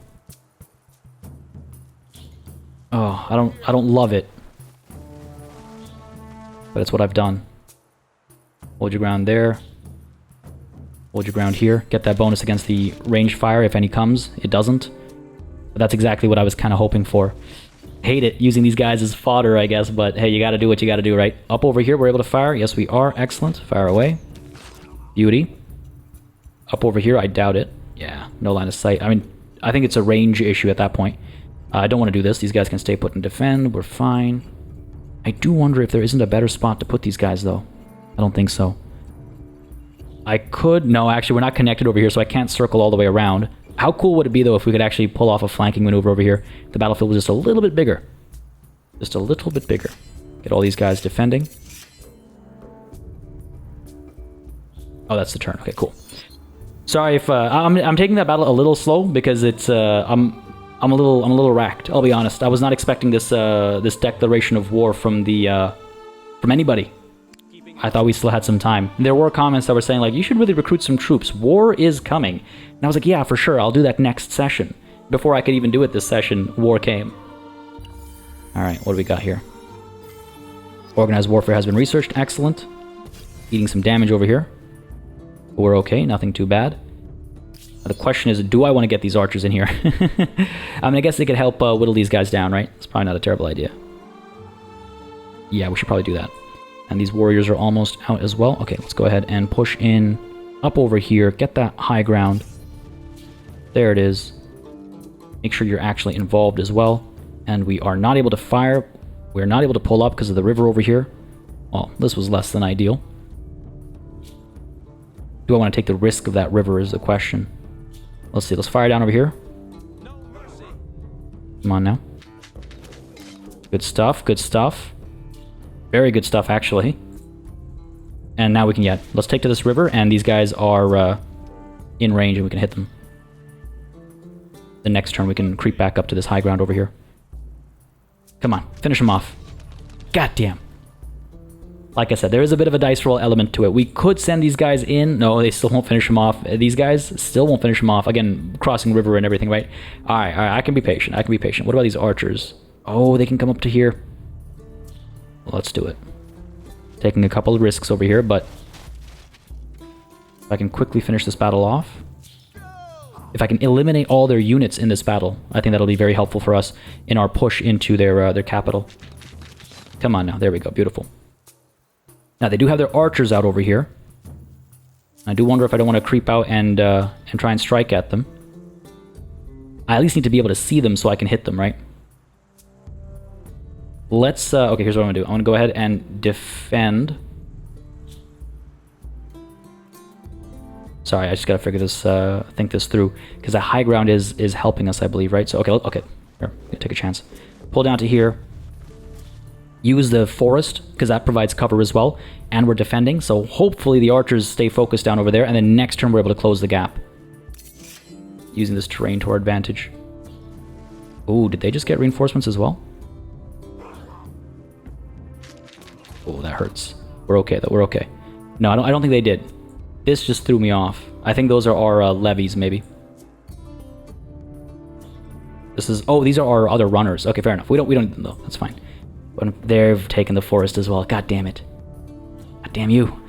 Oh, I don't love it. But it's what I've done. Hold your ground there. Hold your ground here. Get that bonus against the ranged fire if any comes. It doesn't. But that's exactly what I was kind of hoping for. Hate it, using these guys as fodder, I guess, but hey, you gotta do what you gotta do, right? Up over here, we're able to fire. Yes, we are. Excellent. Fire away. Beauty. Up over here, I doubt it. Yeah, no line of sight. I mean, I think it's a range issue at that point. I don't want to do this. These guys can stay put and defend. We're fine. I do wonder if there isn't a better spot to put these guys, though. I don't think so. I could... No, actually, we're not connected over here, so I can't circle all the way around. How cool would it be, though, if we could actually pull off a flanking maneuver over here? The battlefield was just a little bit bigger. Just a little bit bigger. Get all these guys defending. Oh, that's the turn. Okay, cool. Sorry if I'm taking that battle a little slow because it's I'm a little racked. I'll be honest. I was not expecting this this declaration of war from the from anybody. I thought we still had some time. There were comments that were saying like, you should really recruit some troops. War is coming. And I was like, yeah, for sure. I'll do that next session. Before I could even do it this session, war came. All right, what do we got here? Organized warfare has been researched. Excellent. Eating some damage over here. We're okay, nothing too bad. Now the question is, do I want to get these archers in here? I mean, I guess they could help whittle these guys down, right? It's probably not a terrible idea. Yeah, we should probably do that. And these warriors are almost out as well. Okay, let's go ahead and push in up over here. Get that high ground. There it is. Make sure you're actually involved as well. And we are not able to fire. We're not able to pull up because of the river over here. Well, this was less than ideal. Do I want to take the risk of that river is the question. Let's see, let's fire down over here. Come on now. Good stuff, good stuff. Very good stuff, actually. And now we can, yeah, let's take to this river, and these guys are in range, and we can hit them. The next turn, we can creep back up to this high ground over here. Come on, finish them off. Goddamn. Like I said, there is a bit of a dice roll element to it. We could send these guys in. No, they still won't finish them off. These guys still won't finish them off. Again, crossing river and everything, right? All right, I can be patient. I can be patient. What about these archers? Oh, they can come up to here. Well, let's do it. Taking a couple of risks over here, but if I can quickly finish this battle off, if I can eliminate all their units in this battle, I think that'll be very helpful for us in our push into their capital. Come on now. There we go. Beautiful. Now, they do have their archers out over here. I do wonder if I don't want to creep out and try and strike at them. I at least need to be able to see them so I can hit them, right? Let's... okay, here's what I'm going to do. I'm going to go ahead and defend. Sorry, I just got to figure this... think this through. Because the high ground is helping us, I believe, right? So, okay. Here, take a chance. Pull down to here. Use the forest, because that provides cover as well, and we're defending, so hopefully the archers stay focused down over there, and then next turn we're able to close the gap. Using this terrain to our advantage. Ooh, did they just get reinforcements as well? Oh, that hurts. We're okay, though, we're okay. No, I don't think they did. This just threw me off. I think those are our levies, maybe. This is... Oh, these are our other runners. Okay, fair enough. We don't... No, that's fine. But they've taken the forest as well. God damn it. God damn you.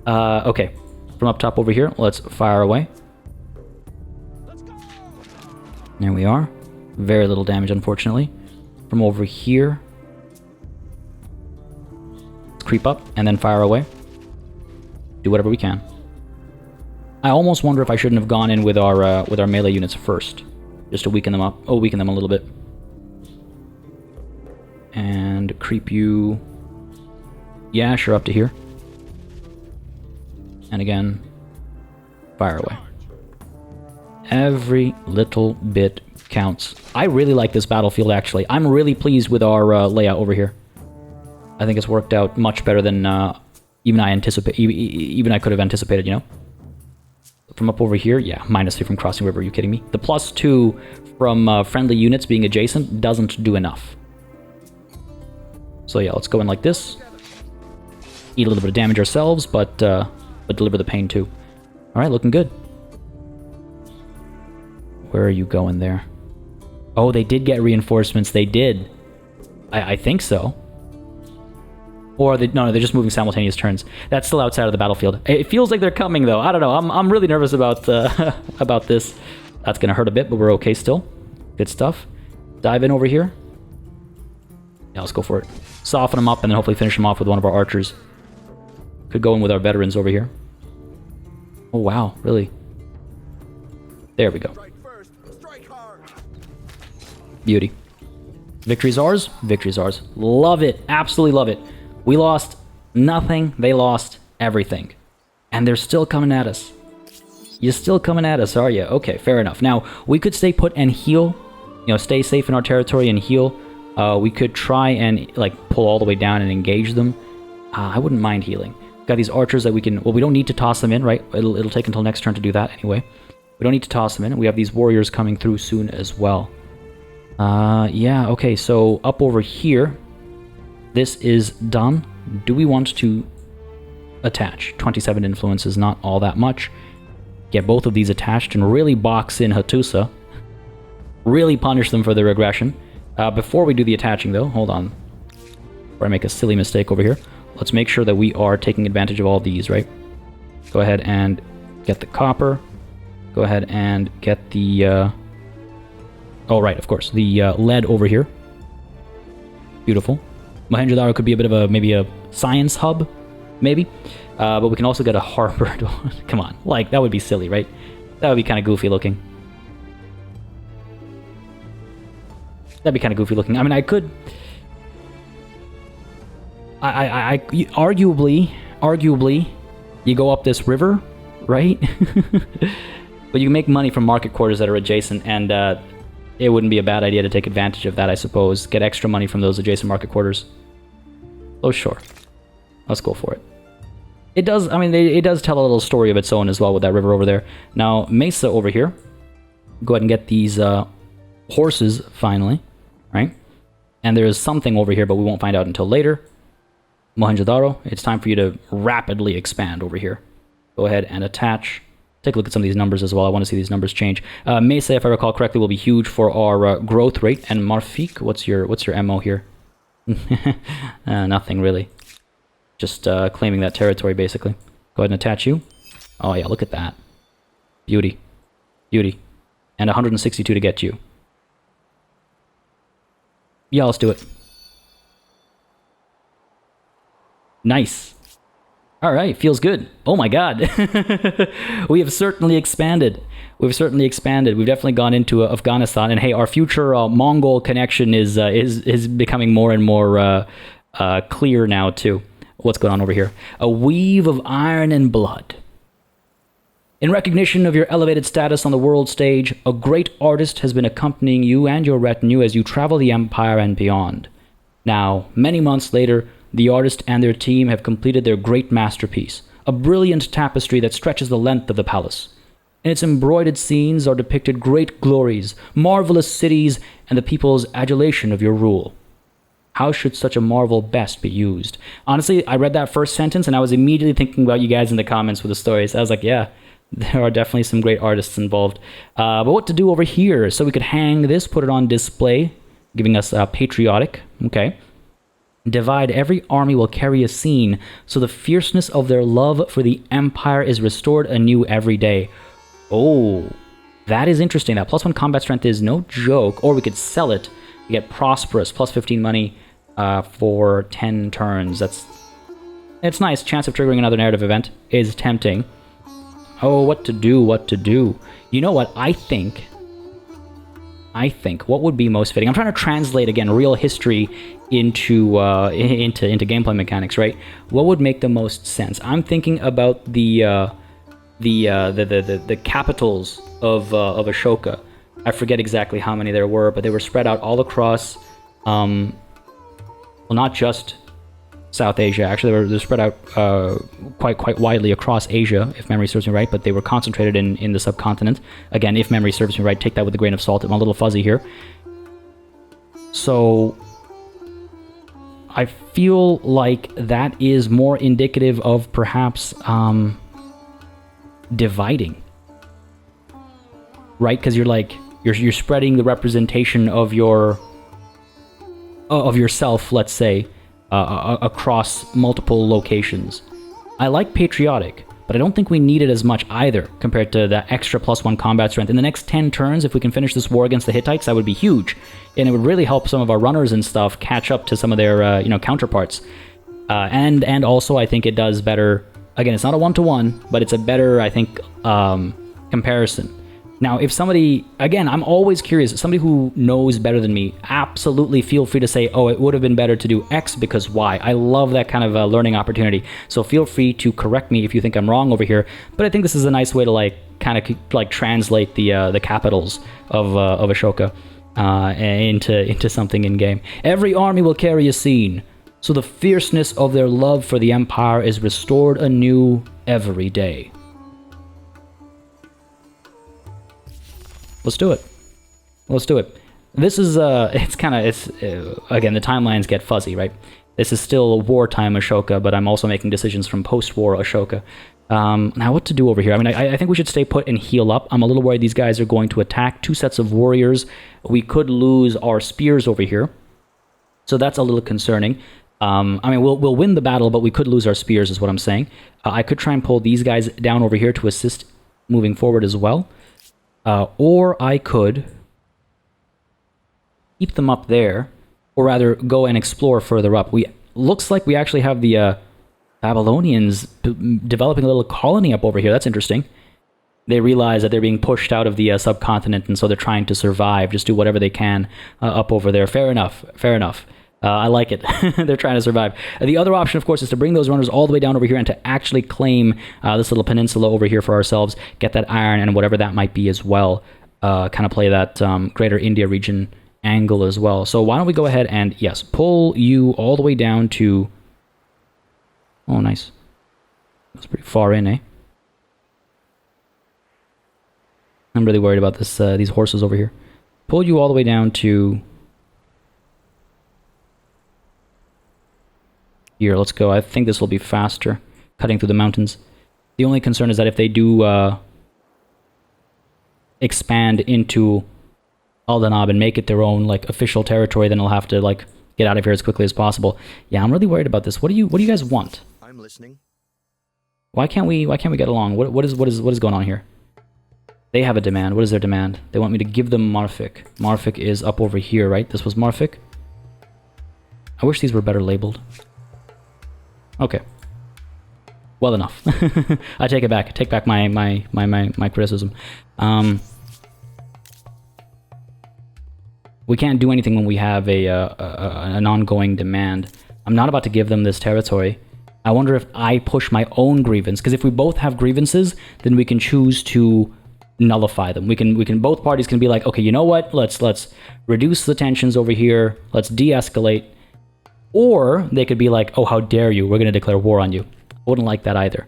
Okay. From up top over here, let's fire away. There we are. Very little damage, unfortunately. From over here, let's creep up and then fire away. Do whatever we can. I almost wonder if I shouldn't have gone in with our melee units first, just to weaken them up. Oh, weaken them a little bit. And creep you... Yeah, sure, up to here. And again, fire away. Every little bit counts. I really like this battlefield, actually. I'm really pleased with our layout over here. I think it's worked out much better than even I could have anticipated, you know? From up over here, yeah, -3 from crossing river, are you kidding me? The +2 from friendly units being adjacent doesn't do enough. So yeah, let's go in like this. Eat a little bit of damage ourselves, but deliver the pain too. Alright, looking good. Where are you going there? Oh, they did get reinforcements. They did. I think so. Or no, they're just moving simultaneous turns. That's still outside of the battlefield. It feels like they're coming though. I don't know. I'm really nervous about about this. That's gonna hurt a bit, but we're okay still. Good stuff. Dive in over here. Yeah, let's go for it. Soften them up and then hopefully finish them off with one of our archers. Could go in with our veterans over here. Oh wow, really? There we go. Beauty. Victory's ours. Victory's ours. Love it. Absolutely love it. We lost nothing. They lost everything. And they're still coming at us. You're still coming at us, are you? Okay, fair enough. Now, we could stay put and heal. You know, stay safe in our territory and heal. We could try and, like, pull all the way down and engage them. I wouldn't mind healing. Got these archers that we can... Well, we don't need to toss them in, right? It'll take until next turn to do that anyway. We don't need to toss them in. We have these warriors coming through soon as well. Yeah, okay, so up over here, this is done. Do we want to attach? 27 influence is not all that much. Get both of these attached and really box in Hattusa. Really punish them for their aggression. Before we do the attaching, though, hold on. Before I make a silly mistake over here, let's make sure that we are taking advantage of all these, right? Go ahead and get the copper. Go ahead and get the... Oh, right, of course. The lead over here. Beautiful. Mohenjo-daro could be a bit of a, maybe a science hub, maybe. But we can also get a harbor. Come on, like, that would be silly, right? That would be kind of goofy looking. That'd be kind of goofy looking. I mean, I could... Arguably, you go up this river, right? But you can make money from market quarters that are adjacent, and it wouldn't be a bad idea to take advantage of that, I suppose. Get extra money from those adjacent market quarters. Oh, sure. Let's go for it. It does, I mean, it does tell a little story of its own as well with that river over there. Now, Mesa over here. Go ahead and get these horses, finally, right? And there is something over here, but we won't find out until later. Mohenjo-daro, it's time for you to rapidly expand over here. Go ahead and attach. Take a look at some of these numbers as well. I want to see these numbers change. Mesa, if I recall correctly, will be huge for our growth rate. And Marfik, what's your MO here? Nothing really. Just claiming that territory, basically. Go ahead and attach you. Oh yeah, look at that. Beauty. Beauty. And 162 to get you. Yeah, let's do it. Nice. All right, feels good. Oh my god. We have certainly expanded. We've definitely gone into Afghanistan. And hey, our future Mongol connection is becoming more and more clear now too. What's going on over here? A weave of iron and blood. In recognition of your elevated status on the world stage, a great artist has been accompanying you and your retinue as you travel the Empire and beyond. Now, many months later, the artist and their team have completed their great masterpiece, a brilliant tapestry that stretches the length of the palace. In its embroidered scenes are depicted great glories, marvelous cities, and the people's adulation of your rule. How should such a marvel best be used? Honestly, I read that first sentence and I was immediately thinking about you guys in the comments with the stories. I was like, yeah, there are definitely some great artists involved. But what to do over here? So we could hang this, put it on display, giving us patriotic. Okay. Divide every army will carry a scene, so the fierceness of their love for the Empire is restored anew every day. Oh, that is interesting. That +1 combat strength is no joke. Or we could sell it. We get prosperous, +15 money for 10 turns. It's nice. Chance of triggering another narrative event is tempting. Oh, what to do? You know what? I think what would be most fitting. I'm trying to translate again real history into gameplay mechanics, right? What would make the most sense? I'm thinking about the capitals of Ashoka. I forget exactly how many there were, but they were spread out all across, well, not just South Asia. Actually, they're spread out quite widely across Asia, if memory serves me right, but they were concentrated in the subcontinent. Again, if memory serves me right, take that with a grain of salt. I'm a little fuzzy here. So I feel like that is more indicative of perhaps dividing, right? Because you're spreading the representation of yourself, let's say, across multiple locations. I like patriotic, but I don't think we need it as much either compared to the extra +1 combat strength. In the next 10 turns, if we can finish this war against the Hittites, that would be huge, and it would really help some of our runners and stuff catch up to some of their counterparts. And also, I think it does better. Again, it's not a 1-to-1, but it's a better, I think, comparison. Now, if somebody, again, I'm always curious, somebody who knows better than me, absolutely feel free to say, oh, it would have been better to do X because Y. I love that kind of learning opportunity. So feel free to correct me if you think I'm wrong over here. But I think this is a nice way to like kind of like translate the capitals of Ashoka into something in game. Every army will carry a scene, so the fierceness of their love for the Empire is restored anew every day. Let's do it. Let's do it. This is, again, the timelines get fuzzy, right? This is still wartime Ashoka, but I'm also making decisions from post-war Ashoka. Now, what to do over here? I mean, I think we should stay put and heal up. I'm a little worried these guys are going to attack. 2 sets of warriors. We could lose our spears over here. So that's a little concerning. I mean, we'll win the battle, but we could lose our spears, is what I'm saying. I could try and pull these guys down over here to assist moving forward as well. Or I could keep them up there, or rather go and explore further up. Looks like we actually have the Babylonians developing a little colony up over here. That's interesting. They realize that they're being pushed out of the subcontinent, and so they're trying to survive, just do whatever they can up over there. Fair enough, fair enough. I like it. They're trying to survive. The other option, of course, is to bring those runners all the way down over here and to actually claim this little peninsula over here for ourselves, get that iron and whatever that might be as well. Kind of play that greater India region angle as well. So why don't we go ahead and, yes, pull you all the way down to... Oh, nice. That's pretty far in, eh? I'm really worried about this. These horses over here. Pull you all the way down to... Here, let's go. I think this will be faster, cutting through the mountains. The only concern is that if they do expand into Aldanab and make it their own like official territory, then I'll have to like get out of here as quickly as possible. Yeah, I'm really worried about this. What do you guys want? I'm listening. Why can't we get along? What is going on here? They have a demand. What is their demand? They want me to give them Marfik. Marfik is up over here, right? This was Marfik. I wish these were better labeled. Okay. Well enough. I take it back. I take back my criticism. We can't do anything when we have an ongoing demand. I'm not about to give them this territory. I wonder if I push my own grievance, because if we both have grievances, then we can choose to nullify them. We can both parties can be like, okay, you know what? Let's reduce the tensions over here. Let's de-escalate. Or they could be like, oh, how dare you? We're going to declare war on you. I wouldn't like that either.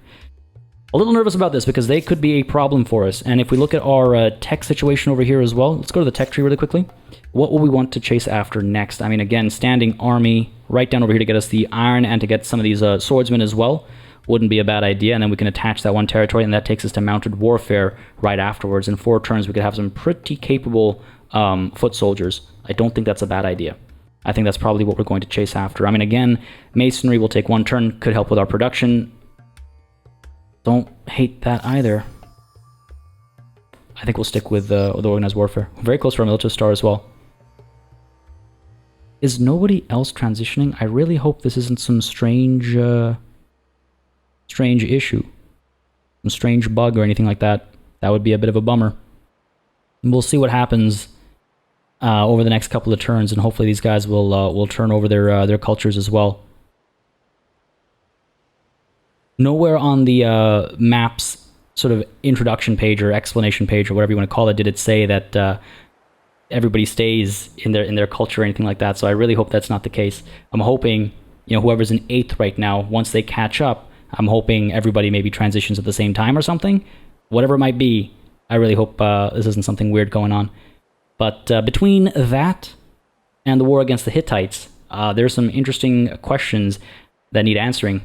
A little nervous about this because they could be a problem for us. And if we look at our tech situation over here as well, let's go to the tech tree really quickly. What will we want to chase after next? I mean, again, standing army right down over here to get us the iron and to get some of these swordsmen as well wouldn't be a bad idea. And then we can attach that one territory, and that takes us to mounted warfare right afterwards. In 4 turns, we could have some pretty capable foot soldiers. I don't think that's a bad idea. I think that's probably what we're going to chase after. I mean, again, masonry will take 1 turn, could help with our production. Don't hate that either. I think we'll stick with the organized warfare. Very close for our military star as well. Is nobody else transitioning? I really hope this isn't some strange issue. Some strange bug or anything like that. That would be a bit of a bummer. And we'll see what happens over the next couple of turns, and hopefully these guys will turn over their cultures as well. Nowhere on the map's sort of introduction page or explanation page or whatever you want to call it did it say that everybody stays in their culture or anything like that. So I really hope that's not the case. I'm hoping, you know, whoever's in 8th right now, once they catch up, I'm hoping everybody maybe transitions at the same time or something. Whatever it might be, I really hope this isn't something weird going on. But between that and the war against the Hittites, there's some interesting questions that need answering.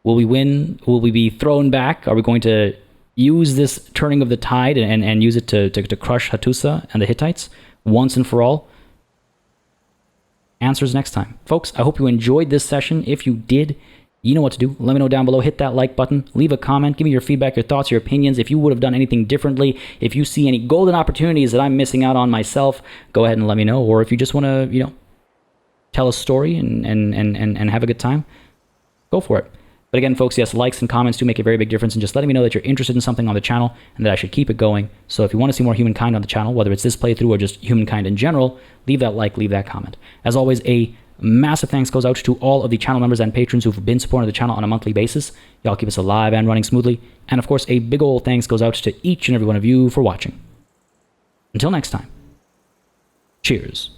Will we win? Will we be thrown back? Are we going to use this turning of the tide and use it to crush Hattusa and the Hittites once and for all? Answers next time. Folks, I hope you enjoyed this session. If you did, you know what to do. Let me know down below. Hit that like button. Leave a comment. Give me your feedback, your thoughts, your opinions. If you would have done anything differently, if you see any golden opportunities that I'm missing out on myself, go ahead and let me know. Or if you just want to, you know, tell a story and have a good time, go for it. But again, folks, yes, likes and comments do make a very big difference in just letting me know that you're interested in something on the channel and that I should keep it going. So if you want to see more Humankind on the channel, whether it's this playthrough or just Humankind in general, leave that like, leave that comment. As always, a massive thanks goes out to all of the channel members and patrons who've been supporting the channel on a monthly basis. Y'all keep us alive and running smoothly. And of course, a big ol' thanks goes out to each and every one of you for watching. Until next time, cheers.